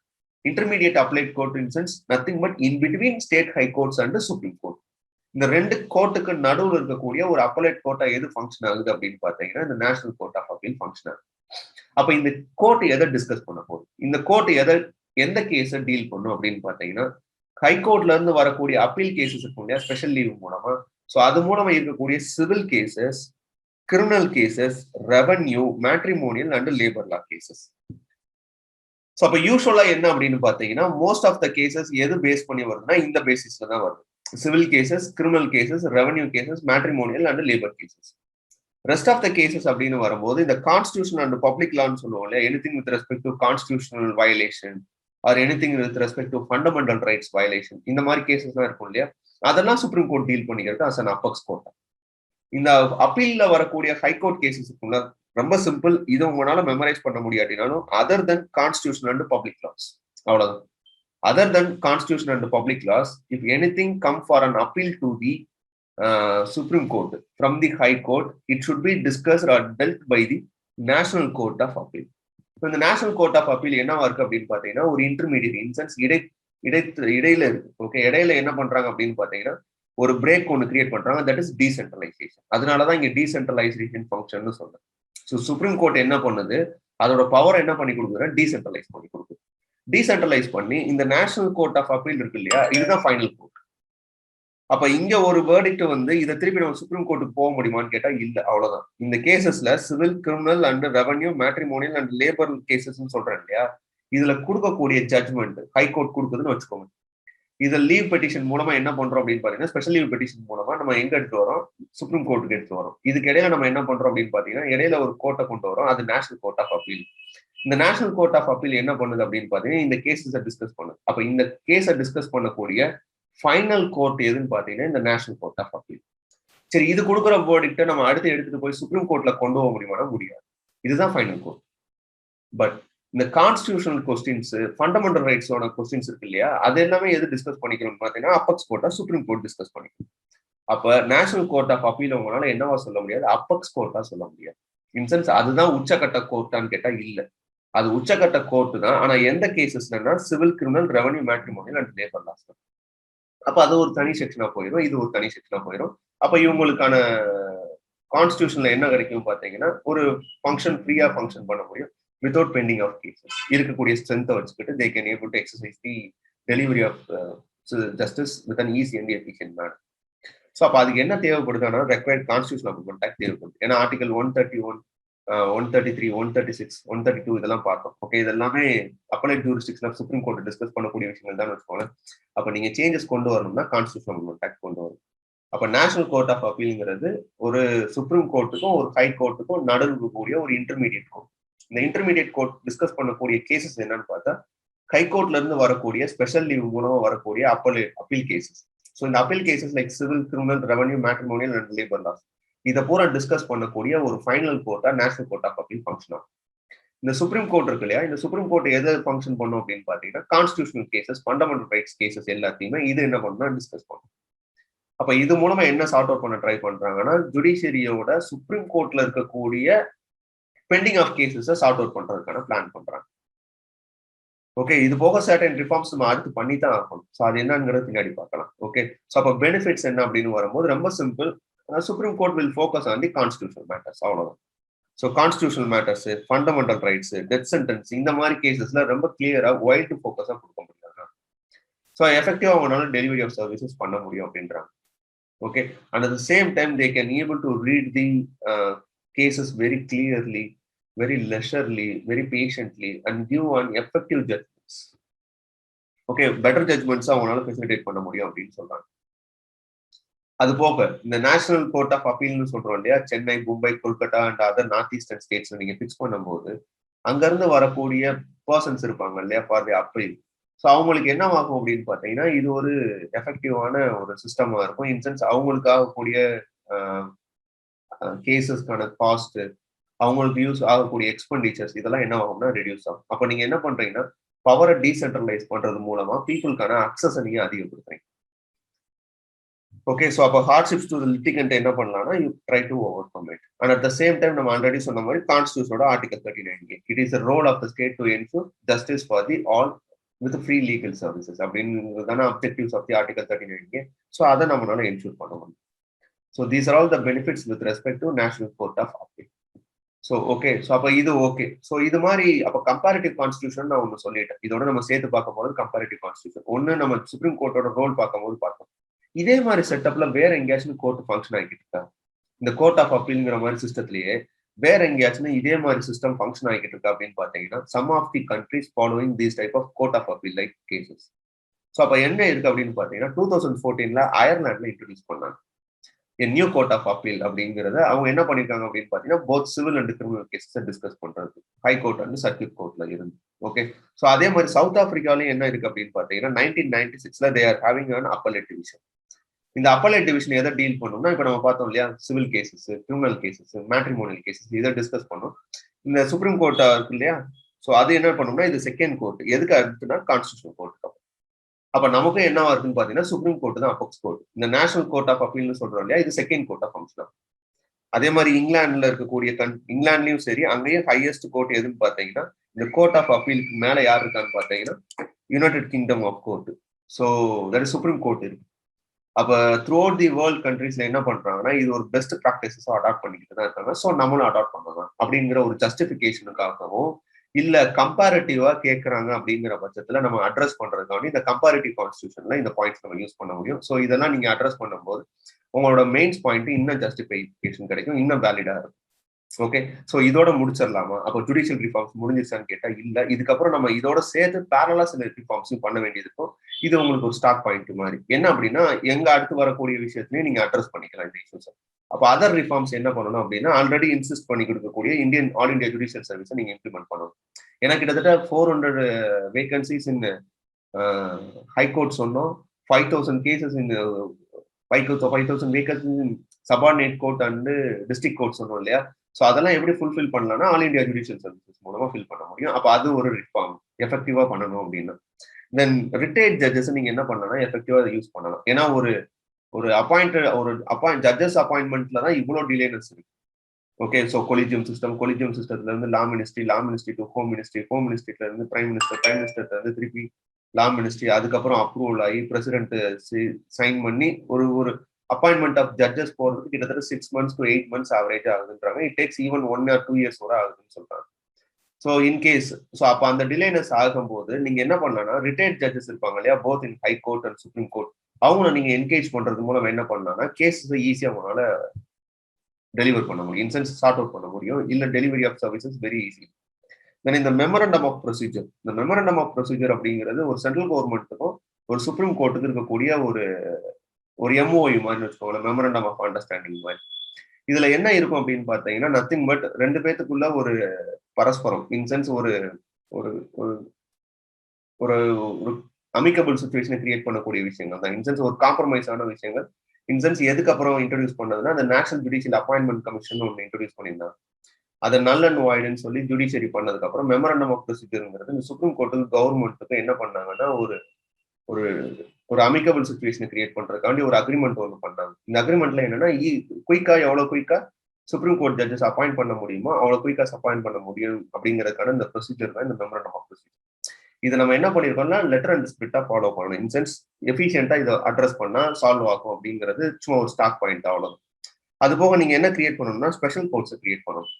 Intermediate appellate court in sense nothing but in between state high courts and the Supreme Court. இந்த 2 கோர்ட்டுக்கு நடுவில் இருக்கக்கூடிய ஒரு appellate கோர்ட்டா எது function ஆகுது அப்படின்னு பாத்தீங்கன்னா இந்த national court of appeal function ஆகுது. அப்ப இந்த கோர்ட் எதை டிஸ்கஸ் பண்ண போகுது, இந்த கோர்ட் எந்த கேஸை டீல் பண்ணும் அப்படின்னு பாத்தீங்கன்னா, ஹைகோர்ட்ல இருந்து வரக்கூடிய அப்பீல் கேசஸ் இருக்கும் இல்லையா, ஸ்பெஷல் லீவ் மூலமா. ஸோ அது மூலமா இருக்கக்கூடிய civil cases, criminal cases, revenue, matrimonial and labour law cases. So அப்ப யூஸ்வலா என்ன அப்படின்னு பாத்தீங்கன்னா, மோஸ்ட் ஆஃப் த கேசஸ் எது பேஸ் பண்ணி வருதுன்னா இந்த பேசிஸ்ல தான் வருது. Civil cases, criminal cases, revenue cases, matrimonial and labour cases. Rest of the cases அப்படின்னு வரும்போது இந்த கான்ஸ்டியூஷன் அண்ட் பப்ளிக் லான்னு சொல்லுவோம் இல்லையா, anything with respect to constitutional violation or anything with respect to fundamental rights violation, இந்த மாதிரி கேசஸ்லாம் இருக்கும் இல்லையா, அதெல்லாம் சுப்ரீம் கோர்ட் டீல் பண்ணிக்கிறது அஸ் அன் அப்பெக்ஸ் கோர்ட். இந்த அப்பீல்ல வரக்கூடிய ஹைகோர்ட் கேசஸ் இருக்குல்ல, ரொம்ப சிம்பிள், இது உங்களால மெமரைஸ் பண்ண முடியாட்டினாலும் other then constitution and public laws, அவ்வளவுதான். Other than constitution and public laws, if anything come for an appeal to the Supreme Court from the High Court, it should be discussed or dealt by the National Court of Appeal. So இந்த National Court of Appeal என்னவா இருக்கு அப்படின்னு பாத்தீங்கன்னா, ஒரு intermediate incense இடையில இருக்கு. Okay, இடையில என்ன பண்றாங்க அப்படின்னு பாத்தீங்கன்னா, ஒரு பிரேக் ஒன்று கிரியேட் பண்றாங்க, தட் இஸ் டீசென்ட்ரலைசேஷன். அதனாலதான் இங்க டீசென்ட்ரலைசேஷன் ஃபங்க்ஷன் சொல்றேன். ஸோ சுப்ரீம் கோர்ட் என்ன பண்ணுது, அதோட பவர் என்ன பண்ணி கொடுக்குதுன்னா டீசென்ட்ரலைஸ் பண்ணி கொடுக்குது. டீசென்ட்ரலைஸ் பண்ணி இந்த நேஷனல் கோர்ட் ஆஃப் அப்பீல் இருக்கு இல்லையா, இதுதான் ஃபைனல் கோர்ட். அப்ப இங்க ஒரு வேர்டிக்ட் வந்து இதை திருப்பி நம்ம சுப்ரீம் கோர்ட்டுக்கு போக முடியுமான்னு கேட்டா இல்ல, அவ்வளவுதான். இந்த கேசஸ்ல civil, criminal and revenue, matrimonial and labour cases சொல்றேன் இல்லையா, இதுல கொடுக்கக்கூடிய ஜட்மெண்ட் ஹைகோர்ட் கொடுக்குதுன்னு வச்சுக்கோங்க. இதை லீவ் பெட்டிஷன் மூலமா என்ன பண்றோம் அப்படின்னு பாத்தீங்கன்னா, ஸ்பெஷல் லீவ் பெட்டிஷன் மூலமா நம்ம எங்க எடுத்து வரோம், சுப்ரீம் கோர்ட்டுக்கு எடுத்து வரோம். இதுக்கு இடையில நம்ம என்ன பண்றோம் அப்படின்னு பாத்தீங்கன்னா, இடையில ஒரு கோர்ட்டை கொண்டு வரோம், அது நேஷனல் கோர்ட் ஆஃப் அப்பீல். இந்த நேஷனல் கோர்ட் ஆஃப் அப்பீல் என்ன பண்ணுது அப்படின்னு பாத்தீங்கன்னா, இந்த கேசஸை டிஸ்கஸ் பண்ணுது. அப்ப இந்த கேஸை டிஸ்கஸ் பண்ணக்கூடிய ஃபைனல் கோர்ட் எதுன்னு பாத்தீங்கன்னா இந்த நேஷனல் கோர்ட் ஆஃப் அப்பீல். சரி, இது கொடுக்குற வேர்டிக்ட்டை நம்ம அடுத்து எடுத்துட்டு போய் சுப்ரீம் கோர்ட்ல கொண்டு போக முடியுமானா முடியாது. இதுதான் ஃபைனல் கோர்ட். பட் இந்த கான்ஸ்டியூஷனல் கொஸ்டின்ஸ், ஃபண்டமெண்டல் ரைட்ஸோட கொஸ்டின்ஸ் இருக்கு இல்லையா, அது எல்லாமே எது டிஸ்கஸ் பண்ணிக்கணும்னு பாத்தீங்கன்னா அப்பெக்ஸ் கோர்ட்டா சுப்ரீம் கோர்ட் டிஸ்கஸ் பண்ணிக்கணும். அப்ப நேஷனல் கோர்ட் ஆஃப் அப்பீல் உங்களால என்னவா சொல்ல முடியாது, அப்பெக்ஸ் கோர்ட்டா சொல்ல முடியாது. இன்சென்ஸ் அதுதான் உச்சக்கட்ட கோர்ட்டான்னு கேட்டா இல்ல, அது உச்சக்கட்ட கோர்ட்டு தான். ஆனா எந்த கேசஸ்லன்னா civil, criminal, revenue, matrimonial and labour laws. அப்ப அது ஒரு தனி செக்ஷனா போயிடும், இது ஒரு தனி செக்ஷனா போயிடும். அப்ப இவங்களுக்கான கான்ஸ்டியூஷன்ல என்ன கிடைக்கும் பாத்தீங்கன்னா, ஒரு ஃபங்க்ஷன் ஃப்ரீயா ஃபங்க்ஷன் பண்ண முடியும் வித்வுட் பெண்டிங் ஆஃப் கேசஸ். இருக்கக்கூடிய ஸ்ட்ரென்த்தை வச்சுக்கிட்டு they can able to exercise the delivery of justice with an easy and efficient manner. So அப்ப அதுக்கு என்ன தேவைப்படுதுன்னா ரெக்வயர்ட் கான்ஸ்டியூஷன் அமெண்ட்மெண்ட் ஆக்ட் தேவைப்படுது. ஏன்னா ஆர்டிகல் 131, 133, 136, 132 இதெல்லாம் பார்த்தோம். ஓகே, இதெல்லாமே appellate jurisdiction of supreme court discuss பண்ணக்கூடிய விஷயங்கள் தான் வச்சுக்கோங்க. அப்ப நீங்க சேஞ்சஸ் கொண்டு வரணும்னா கான்ஸ்டியூஷன் அமெண்ட்மெண்ட் ஆக்ட் கொண்டு வரும். அப்ப நேஷனல் கோர்ட் ஆஃப் அப்பீல்ங்கிறது ஒரு சுப்ரீம் கோர்ட்டுக்கும் ஒரு ஹை கோர்ட்டுக்கும் நடுவில் இருக்கக்கூடிய ஒரு இன்டர்மீடியட் கோர்ட். இந்த இன்டர்மீடியட் கோர்ட் டிஸ்கஸ் பண்ணக்கூடிய கேசஸ் என்னன்னு பார்த்தா, ஹை கோர்ட்ல இருந்து வரக்கூடிய ஸ்பெஷல் லீவ் மூலமா வரக்கூடிய அப்பீல் கேசஸ். ஸோ இந்த appeal cases like civil, criminal, revenue, matrimonial and labour laws, இதை பூரா டிஸ்கஸ் பண்ணக்கூடிய ஒரு ஃபைனல் கோர்ட்டா national court of appeal function ஆகும். இந்த சுப்ரீம் கோர்ட் இருக்கு இல்லையா, இந்த சுப்ரீம் கோர்ட் எதை ஃபங்க்ஷன் பண்ணும் அப்படின்னு பாத்தீங்கன்னா, constitutional cases, fundamental rights cases எல்லாத்தையுமே இது என்ன பண்ணா டிஸ்கஸ் பண்ணும். அப்ப இது மூலமா என்ன சார்ட் அவுட் பண்ண ட்ரை பண்றாங்கன்னா, ஜுடிஷியரியோட சுப்ரீம் கோர்ட்ல இருக்கக்கூடிய பெண்டிங் ஆஃப் கேசஸை சார்ட் அவுட் பண்றதுக்கான பிளான் பண்றாங்க. ஓகே, இது போக சர்டன் ரிஃபார்ம்ஸ் நம்ம அடுத்து பண்ணி தான் ஆகணும். ஸோ அது என்னங்கிறது பின்னாடி பார்க்கலாம். ஓகே, ஸோ அப்போ பெனிஃபிட்ஸ் என்ன அப்படின்னு வரும்போது ரொம்ப simple. Supreme court will focus on the constitutional matters, அவ்வளவுதான். So constitutional matters, fundamental rights, death sentence, இந்த மாதிரி கேசஸ்ல ரொம்ப கிளியரா வைட் ஃபோக்கஸா கொடுக்க முடியாது. ஸோ எஃபெக்டிவா அவங்களால டெலிவரி ஆஃப் சர்வீசஸ் பண்ண முடியும் அப்படின்றாங்க. Okay, and at the same time they can able to read the cases very clearly, very leisurely, very patiently and give an effective judgments. Okay, better judgments அவங்களால facilitate பண்ண முடியும் அப்படின்னு சொல்றாங்க. அது போக இந்த நேஷனல் கோர்ட் ஆஃப் அப்பீல்னு சொல்றோம் இல்லையா, Chennai, Mumbai, Kolkata and other north eastern states நீங்க பிக்ஸ் பண்ணும்போது அங்கிருந்து வரக்கூடிய பர்சன்ஸ் இருப்பாங்க இல்லையா ஃபார் தி அப்பீல். ஸோ அவங்களுக்கு என்ன ஆகும் அப்படின்னு பார்த்தீங்கன்னா, இது ஒரு எஃபெக்டிவான ஒரு சிஸ்டமா இருக்கும். இன்சென்ஸ் அவங்களுக்கு ஆகக்கூடிய கேசஸ்க்கான காஸ்ட், அவங்களுக்கு யூஸ் ஆகக்கூடிய எக்ஸ்பெண்டிச்சர்ஸ், இதெல்லாம் என்ன ஆகும்னா ரெடியூஸ் ஆகும். அப்ப நீங்க என்ன பண்றீங்கன்னா, பவரை டீசென்ட்ரலைஸ் பண்றது மூலமா பீப்புளுக்கான அக்சஸை நீங்க அதிகப்படுத்துறீங்க. ஓகே, ஸோ அப்போ ஹார்ட்ஷிப்ஸ் டு லிட்டிகன்ட் என்ன பண்ணலாம்னா, you try to overcome it. And at the same time நம்ம ஆல்ரெடி சொன்ன மாதிரி கான்ஸ்டியூஷனோட article 39A, it is the role of the state to ensure justice for the all with free legal services அப்படிங்கிறதான objectives of the article 39A. So அதை நம்மளால ensure பண்ண முடியும். So these are all the benefits with respect to National Court of Appeal. So okay, so அப்போ இது okay. So இது மாதிரி அப்போ கம்பேரிட்டிவ் கான்ஸ்டியூஷன் நான் ஒன்று சொல்லிட்டேன். இதோட நம்ம சேர்த்து பார்க்க போகிறது கம்பேரிட்டிவ் கான்ஸ்டியூஷன். ஒன்று நம்ம சுப்ரீம் கோர்ட்டோட ரோல் பார்க்கும்போது பார்த்தோம். இதே மாதிரி செட்டப்ல வேற எங்கேயாச்சும் கோர்ட் ஃபங்க்ஷன் ஆகிட்டு இருக்கா? இந்த கோர்ட் ஆஃப் அப்பீல்ங்கிற மாதிரி சிஸ்டத்திலேயே வேற எங்கேயாச்சும் இதே மாதிரி சிஸ்டம் ஃபங்க்ஷன் ஆகிட்டு இருக்கா அப்படின்னு பார்த்தீங்கன்னா, some of the countries following these type of court of appeal like cases. So அப்போ என்ன இருக்கு அப்படின்னு பார்த்தீங்கன்னா, 2014 அயர்லாண்ட்ல இன்ட்ரடியூஸ் பண்ணாங்க நியூ கோர்ட் ஆஃப் அப்பீல் அப்படிங்கிறத. அவங்க என்ன பண்ணிருக்காங்க அப்படின்னு பாத்தீங்கன்னா, both civil and criminal cases discuss பண்றது ஹை கோர்ட் அண்ட் சர்க்கியூட் கோர்ட்ல இருந்து. ஓகே, ஸோ அதே மாதிரி சவுத் ஆப்பிரிக்காலையும் என்ன இருக்கு அப்படின்னு பாத்தீங்கன்னா, 1996 they are having an appellate division. இந்த அப்பலேட் டிவிஷன் எதை டீல் பண்ணணும்னா, இப்ப நம்ம பார்த்தோம் இல்லையா, civil cases, criminal cases, matrimonial cases, இதை டிஸ்கஸ் பண்ணோம். இந்த சுப்ரீம் கோர்ட்டா இருக்கு இல்லையா, ஸோ அது என்ன பண்ணணும்னா, இது செகண்ட் கோர்ட். எதுக்கு அடுத்துனா கான்ஸ்டியூஷன் கோர்ட். அப்ப நமக்கும் என்னவா இருக்குன்னு பாத்தீங்கன்னா, சுப்ரீம் கோர்ட் தான் அபெக்ஸ் கோர்ட். இந்த நேஷனல் கோர்ட் ஆஃப் அப்பீல்னு சொல்றோம் இல்லையா, இது செகண்ட் கோர்ட் ஆஃப் ஃபங்க்ஷன். அதே மாதிரி இங்கிலாந்துல இருக்கக்கூடிய இங்கிலாந்துலயும் சரி, அங்கேயும் ஹையஸ்ட் கோர்ட் எதுன்னு பாத்தீங்கன்னா, இந்த கோர்ட் ஆஃப் அப்பீலுக்கு மேல யார் இருக்கான்னு பாத்தீங்கன்னா, United Kingdom of court. So that is Supreme Court இருக்கு. அப்ப த்ரூ அவுட் தி வேர்ல்ட் கண்ட்ரீஸ்ல என்ன பண்றாங்கன்னா, இது ஒரு பெஸ்ட் ப்ராக்டிசஸ் அடாப்ட் பண்ணிக்கிட்டு தான் இருக்காங்க. ஸோ நம்மளும் அடாப்ட் பண்ணலாம் அப்படிங்கிற ஒரு ஜஸ்டிபிகேஷனுக்காகவும், இல்ல கம்பேரிட்டிவா கேட்கறாங்க அப்படிங்கிற பட்சத்துல நம்ம அட்ரஸ் பண்றதுக்காண்டி இந்த கம்பேரிட்டிவ் கான்ஸ்டியூஷன்ல இந்த பாயிண்ட்ஸ் நம்ம யூஸ் பண்ண முடியும். ஸோ இதெல்லாம் நீங்க அட்ரஸ் பண்ணும்போது உங்களோட மெயின்ஸ் பாயிண்ட் இன்னும் ஜஸ்டிஃபிகேஷன் கிடைக்கும், இன்னும் வேலிடா இருக்கும். ஓகே, ஸோ இதோட முடிச்சிடலாமா? அப்போ ஜுடிஷியல் ரிஃபார்ம்ஸ் முடிஞ்சிருச்சான்னு கேட்டா இல்ல. இதுக்கப்புறம் நம்ம இதோட சேர்த்து பேரலா சில ரிஃபார்ம்ஸும் பண்ண வேண்டியது இருக்கும். இது உங்களுக்கு ஒரு ஸ்டார்ட் பாயிண்ட் மாதிரி. என்ன அப்படின்னா, எங்க அடுத்து வரக்கூடிய விஷயத்திலையும் நீங்க அட்ரஸ் பண்ணிக்கலாம் இந்த இஷ்யூஸ். அப்போ அதர் ரிஃபார்ம்ஸ் என்ன பண்ணணும் அப்படின்னா, ஆல்ரெடி இன்சிஸ்ட் பண்ணி கொடுக்கக்கூடிய இந்தியன் ஆல் இந்தியா ஜுடிஷியல் சர்வீஸை நீங்க இம்ப்ளிமெண்ட் பண்ணணும். ஏன்னா கிட்டத்தட்ட 400 வேகன்சிஸ் இன் ஹை கோர்ட் சொன்னோம், 5000 cases in 5,000 vacancies in subordinate court and district court சொன்னோம் இல்லையா. ஸோ அதெல்லாம் எப்படி ஃபுல்ஃபில் பண்ணலாம்னா, ஆல் இந்தியா ஜுடிஷியல் சர்வீசஸ் மூலமா ஃபில் பண்ண முடியும். அப்போ அது ஒரு ரிஃபார்ம் எஃபெக்டிவா பண்ணணும் அப்படின்னா. தென் ரிட்டையர்ட் ஜட்ஜஸ் நீங்க என்ன பண்ணலாம், எஃபெக்டிவா யூஸ் பண்ணலாம். ஏன்னா ஒரு ஒரு ஜட்ஜஸ் அப்பாயின்மெண்ட்ல தான் இவ்வளவு டிலேனஸ் இருக்கு. ஓகே, ஸோ கொலிஜியம் சிஸ்டத்துல இருந்து லா மினிஸ்ட்ரி டு ஹோம் மினிஸ்ட்ரில இருந்து பிரைம் மினிஸ்டர்ல இருந்து திருப்பி லா மினிஸ்ட்ரி, அதுக்கப்புறம் அப்ரூவல் ஆகி பிரசிடென்ட் சைன் பண்ணி ஒரு ஒரு அப்பாயின்மெண்ட் ஆஃப் ஜட்ஜஸ் போறதுக்கு கிட்டத்தட்ட 6 months to 8 months ஆவரேஜ் ஆகுதுன்றாங்க. It takes even 1 or 2 years கூட ஆகுதுன்னு சொல்றாங்க. ஸோ இன்கேஸ் அப்ப அந்த டிலேனஸ் ஆகும்போது நீங்க என்ன பண்ணலாம்னா, ரிட்டையர்ட் ஜட்ஜஸ் இருப்பாங்க இல்லையா, both in high Court and supreme court, அவங்கள நீங்க என்கேஜ் பண்றது மூலம் என்ன பண்ணலாம்னா, கேசஸ் ஈஸியா உங்களால டெலிவர் பண்ண முடியும், இன்சென்ஸ் சார்ட் அவுட் பண்ண முடியும், இல்ல delivery of services very easy. Then இந்த மெமரண்டம் ஆஃப் ப்ரொசீஜர் அப்படிங்கிறது ஒரு சென்ட்ரல் கவர்மெண்ட்டுக்கும் ஒரு சுப்ரீம் கோர்ட்டுக்கு இருக்கக்கூடிய ஒரு எம்ஓயு மாதிரி வச்சுக்கோங்களேன், மெமரண்டம் ஆஃப் அண்டர்ஸ்டாண்டிங் மாதிரி. இதுல என்ன இருக்கும் அப்படின்னு பாத்தீங்கன்னா, நத்திங் பட் ரெண்டு பேத்துக்குள்ள ஒரு பரஸ்பரம் இன்சென்ஸ் ஒரு ஒரு ஒரு ஒரு அமிக்கபிள் சுச்சுவேஷனை கிரியேட் பண்ணக்கூடிய விஷயங்கள் தான். இன்சென்ஸ் ஒரு காம்ப்ரமைஸான விஷயங்கள். இன்சென்ஸ் எதுக்கு அப்புறம் இன்ட்ரடியூஸ் பண்ணதுன்னா, அந்த நேஷனல் ஜுடிஷியல் அப்பாயின்மெண்ட் கமிஷன் ஒன்று இன்ட்ரடியூஸ் பண்ணியிருந்தாங்க. அதை நல் அண்ட் வாய்டுன்னு சொல்லி ஜுடிஷியரி பண்ணதுக்கு அப்புறம் மெமரண்டம் ஆஃப் ப்ரொசீஜருங்கிறது இந்த சுப்ரீம் கோர்ட்டுக்கு கவர்மெண்ட்டுக்கு என்ன பண்ணாங்கன்னா, ஒரு ஒரு ஒரு அமிக்கபிள் சுச்சுவேஷனை கிரியேட் பண்றதுக்காண்டி ஒரு அக்ரிமெண்ட் ஒன்று பண்ணாங்க. இந்த அக்ரிமெண்ட்ல என்னன்னா, எவ்வளவு குயிக்கா சுப்ரீம் கோர்ட் ஜட்ஜஸ் அப்பாயிண்ட் பண்ண முடியுமோ அவ்வளவு குயிக்கா அப்பாயிண்ட் பண்ண முடியும் அப்படிங்கிறதுக்கான இந்த ப்ரொசீஜர் தான் இந்த மெமரண்டம் ஆஃப் ப்ரொசீஜர். இதை நம்ம என்ன பண்ணிருக்கோம்னா, லெட்டர் அண்ட் ஸ்பிரிட்டா ஃபாலோ பண்ணணும். இன்சென்ஸ் எஃபிஷியன்டா இதை அட்ரஸ் பண்ணா சால்வ் ஆகும் அப்படிங்கிறது சும்மா ஒரு ஸ்டாக் பாயிண்ட் அவ்வளவு. அது போக நீங்க என்ன கிரியேட் பண்ணணும்னா, ஸ்பெஷல் கோர்ட்ஸ் கிரியேட் பண்ணணும்.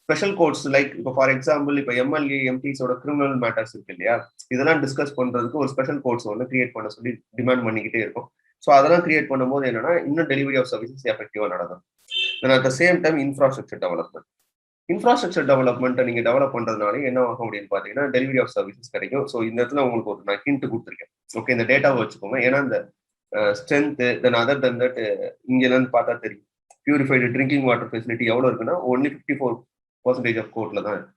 ஸ்பெஷல் கோர்ட்ஸ் லைக் இப்போ ஃபார் எக்ஸாம்பிள் இப்போ எம்எல்ஏ எம்பிஸோட கிரிமினல் மேட்டர்ஸ் இருக்கு இல்லையா, இதெல்லாம் டிஸ்கஸ் பண்றதுக்கு ஒரு ஸ்பெஷல் கோர்ட்ஸ் ஒன்று கிரியேட் பண்ண சொல்லி டிமாண்ட் பண்ணிக்கிட்டே இருக்கும். ஸோ அதெல்லாம் கிரியேட் பண்ணும்போது என்னன்னா, இன்னும் டெலிவரி ஆஃப் சர்வீசஸ் எஃபெக்டிவா நடக்கும். At the same time infrastructure டெவலப்மெண்ட்டை நீங்க டெவலப் பண்றதுனால என்ன ஆகும் அப்படின்னு பாத்தீங்கன்னா, டெலிவரி ஆஃப் சர்வீசஸ் கிடைக்கும். ஸோ இந்த இடத்துல உங்களுக்கு ஒரு நான் ஹிண்ட் கொடுத்துருக்கேன். ஓகே, இந்த டேட்டாவை வச்சுக்கோங்க. ஏன்னா இந்த strength then other then that இங்க இருந்து பார்த்தா தெரியும். பியூரிஃபைடு ட்ரிங்கிங் வாட்டர் ஃபெசிலிட்டி எவ்வளவு இருக்குன்னா, ஒன்லி 54% ஆஃப் கோர்ட்ல தான் இருக்கு.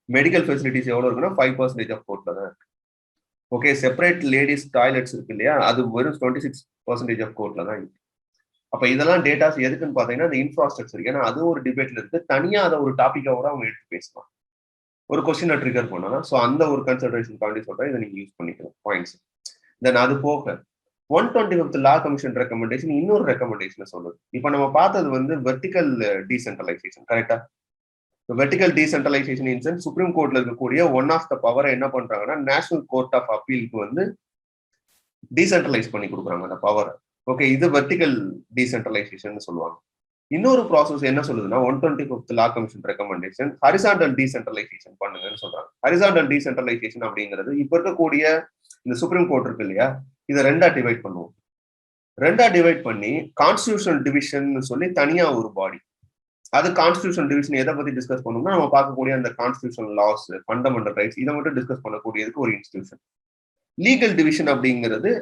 மெடிக்கல் ஃபெசிலிட்டிஸ் எவ்வளவு இருக்குன்னா 5% ஆஃப் கோர்ட்ல தான் இருக்கு. ஓகே, செப்பரேட் லேடிஸ் டாய்லெட்ஸ் இருக்கு இல்லையா, அது வெறும் 26% ஆஃப் கோர்ட்ல தான் இருக்கு. அப்ப இதெல்லாம் டேட்டாஸ் எதுக்குன்னு பாத்தீங்கன்னா, இந்த இன்ஃப்ராஸ்ட்ரக்சர். ஏன்னா அது ஒரு டிபேட்ல இருக்கு, தனியா அதை ஒரு டாபிக்கா கூட அவங்க எடுத்து பேசலாம், ஒரு கொஸ்டினை ட்ரிகர் பண்ணலாம். ஸோ அந்த ஒரு கன்சிடரேஷன் காண்டி சொல்றேன், இதை நீங்க யூஸ் பண்ணிக்கலாம் பாயிண்ட்ஸ். தென் அது போக 125th லா கமிஷன் ரெக்கமெண்டேஷன் இன்னொரு ரெக்கமெண்டேஷன் சொல்லுது. இப்ப நம்ம பார்த்தது வந்து வெர்டிகல் டீசென்ட்ரலைசேஷன், கரெக்டா? வெர்டிகல் டீசென்ட்ரலைசேஷன் இன் சுப்ரீம் கோர்ட்ல இருக்கக்கூடிய ஒன் ஆஃப் த பவரை என்ன பண்றாங்கன்னா, நேஷனல் கோர்ட் ஆஃப் அப்பீலுக்கு வந்து டீசென்ட்ரலைஸ் பண்ணி கொடுக்குறாங்க அந்த பவரை. ஓகே, இது வெர்டிகல் டீசென்ட்ரலைசேஷன் சொல்லுவாங்க. இன்னொரு ப்ராசஸ் என்ன சொல்லுதுன்னா 125th law commission recommendation horizontal decentralisation பண்ணுங்கன்னு சொல்றாங்க. ஹரிசாண்டல் டீசென்ட்ரலைசேஷன் அப்படிங்கிறது இப்ப இருக்கக்கூடிய இந்த சுப்ரீம் கோர்ட் இருக்கு இல்லையா, இதை ரெண்டா டிவைட் பண்ணுவோம். ரெண்டா டிவைட் பண்ணி கான்ஸ்டிடியூஷனல் டிவிஷன் சொல்லி தனியா ஒரு பாடி, அது கான்ஸ்டிடியூஷன் டிவிஷன் எதை பத்தி டிஸ்கஸ் பண்ணோம்னா நம்ம பார்க்கக்கூடிய அந்த கான்ஸ்டிடியூஷனல் லாஸ், ஃபண்டமெண்டல் ரைட்ஸ் இதை மட்டும் டிஸ்கஸ் பண்ணக்கூடியதுக்கு ஒரு இன்ஸ்டிடியூஷன். லீகல் டிவிஷன் அப்படிங்கிறது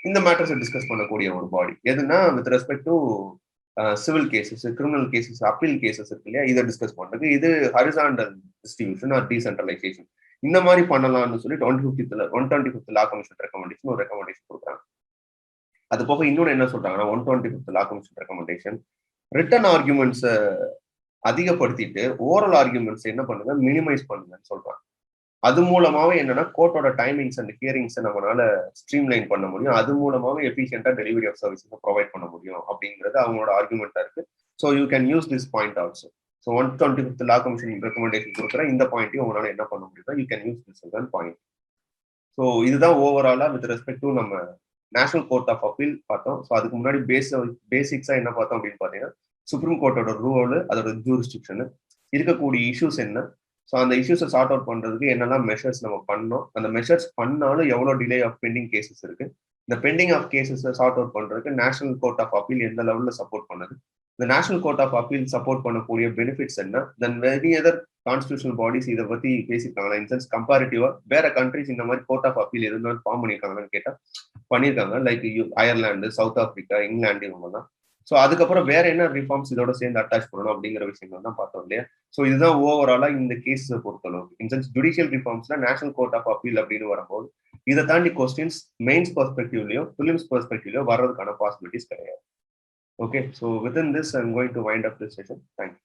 இந்த மேட்டர்ஸை டிஸ்கஸ் பண்ணக்கூடிய ஒரு பாடி. எதுனா with respect to civil cases, criminal cases, appeal cases இருக்கு இல்லையா, இதை டிஸ்கஸ் பண்றது. இது ஹரிசாண்டல் டிஸ்ட்ரிபியூஷன் ஆர் டீசென்ட்ரலைசேஷன். இந்த மாதிரி பண்ணலாம்னு சொல்லி 125th லா கமிஷன் ரெக்கமெண்டேஷன் ஒரு ரெக்கமெண்டேஷன் கொடுக்குறாங்க. அது போக இன்னொன்று என்ன சொல்றாங்கன்னா 125th law commission recommendation written ஆர்குமெண்ட்ஸை அதிகப்படுத்திட்டு ஓரல் ஆர்குமெண்ட்ஸ் என்ன பண்ணுங்க, மினிமைஸ் பண்ணுங்கன்னு சொல்றாங்க. அது மூலமாவே என்னன்னா கோர்ட்டோட டைமிங்ஸ் அண்ட் ஹியரிங்ஸை நம்மளால ஸ்ட்ரீம்லைன் பண்ண முடியும். அது மூலமாவே எஃபிஷியன்டா டெலிவரி ஆஃப் சர்வீசஸ் ப்ரொவைட் பண்ண முடியும் அப்படிங்கிறது அவங்களோட ஆர்குமெண்டா இருக்கு. So you can use this point also. So 125th law commission recommendation கொடுக்குற இந்த பாயிண்ட்டையும் உங்களால என்ன பண்ண முடியும்னா you can use this point. So இதுதான் ஓவராலா வித் ரெஸ்பெக்ட் டு நம்ம நேஷனல் கோர்ட் ஆஃப் அப்பீல் பார்த்தோம். ஸோ அதுக்கு முன்னாடி பேசிக்ஸா என்ன பார்த்தோம் அப்படின்னு பார்த்தீங்கன்னா சுப்ரீம் கோர்ட்டோட ரூல், அதோட ஜூரிஸ்டிக்ஷன், இருக்கக்கூடிய இஷ்யூஸ் என்ன, ஸோ அந்த இஷ்யூஸை சார்ட் அவுட் பண்றதுக்கு என்னெல்லாம் மெஷர்ஸ் நம்ம பண்ணோம், அந்த மெஷர்ஸ் பண்ணாலும் எவ்வளோ டிலே ஆஃப் பெண்டிங் கேசஸ் இருக்கு, இந்த பெண்டிங் ஆஃப் கேசஸை சார்ட் அவுட் பண்றதுக்கு நேஷனல் கோர்ட் ஆஃப் அப்பீல் எந்த லெவலில் சப்போர்ட் பண்ணுது, இந்த national court of Appeal support பண்ணக்கூடிய பெனிஃபிட்ஸ் என்ன, then very other constitutional bodies இதை பத்தி பேசியிருக்காங்களா, இன்சென்ஸ் கம்பேரிட்டிவா வேற கண்ட்ரிஸ் இந்த மாதிரி கோர்ட் ஆஃப் அப்பீல் எதுனாலும் ஃபார்ம் பண்ணியிருக்காங்கன்னு கேட்டா பண்ணியிருக்காங்க. Like Ireland, South Africa, England இவங்கலாம். ஸோ அதுக்கப்புறம் வேற என்ன ரிஃபார்ம்ஸ் இதோட சேர்ந்து அட்டாச் பண்ணணும் அப்படிங்கிற விஷயங்கள் தான் பார்த்தோம் இல்லையா. ஸோ இதுதான் ஓவராலா இந்த கேஸ் பொறுத்தளவுக்கு. இன்சென்ஸ் ஜுடிஷியல் ரிஃபார்ம்ஸ்ல நேஷனல் கோர்ட் ஆஃப் அப்பீல் அப்படின்னு வரும்போது இதை தாண்டி கொஸ்டின்ஸ் மெயின்ஸ் பெர்ஸ்பெக்டிவ்லயோ பிலிம்ஸ் பெர்ஸ்பெக்டிவ்லயோ வர்றதுக்கான பாசிபிலிட்டிஸ் கிடையாது. Okay, so within this I am going to wind up this session. Thank you.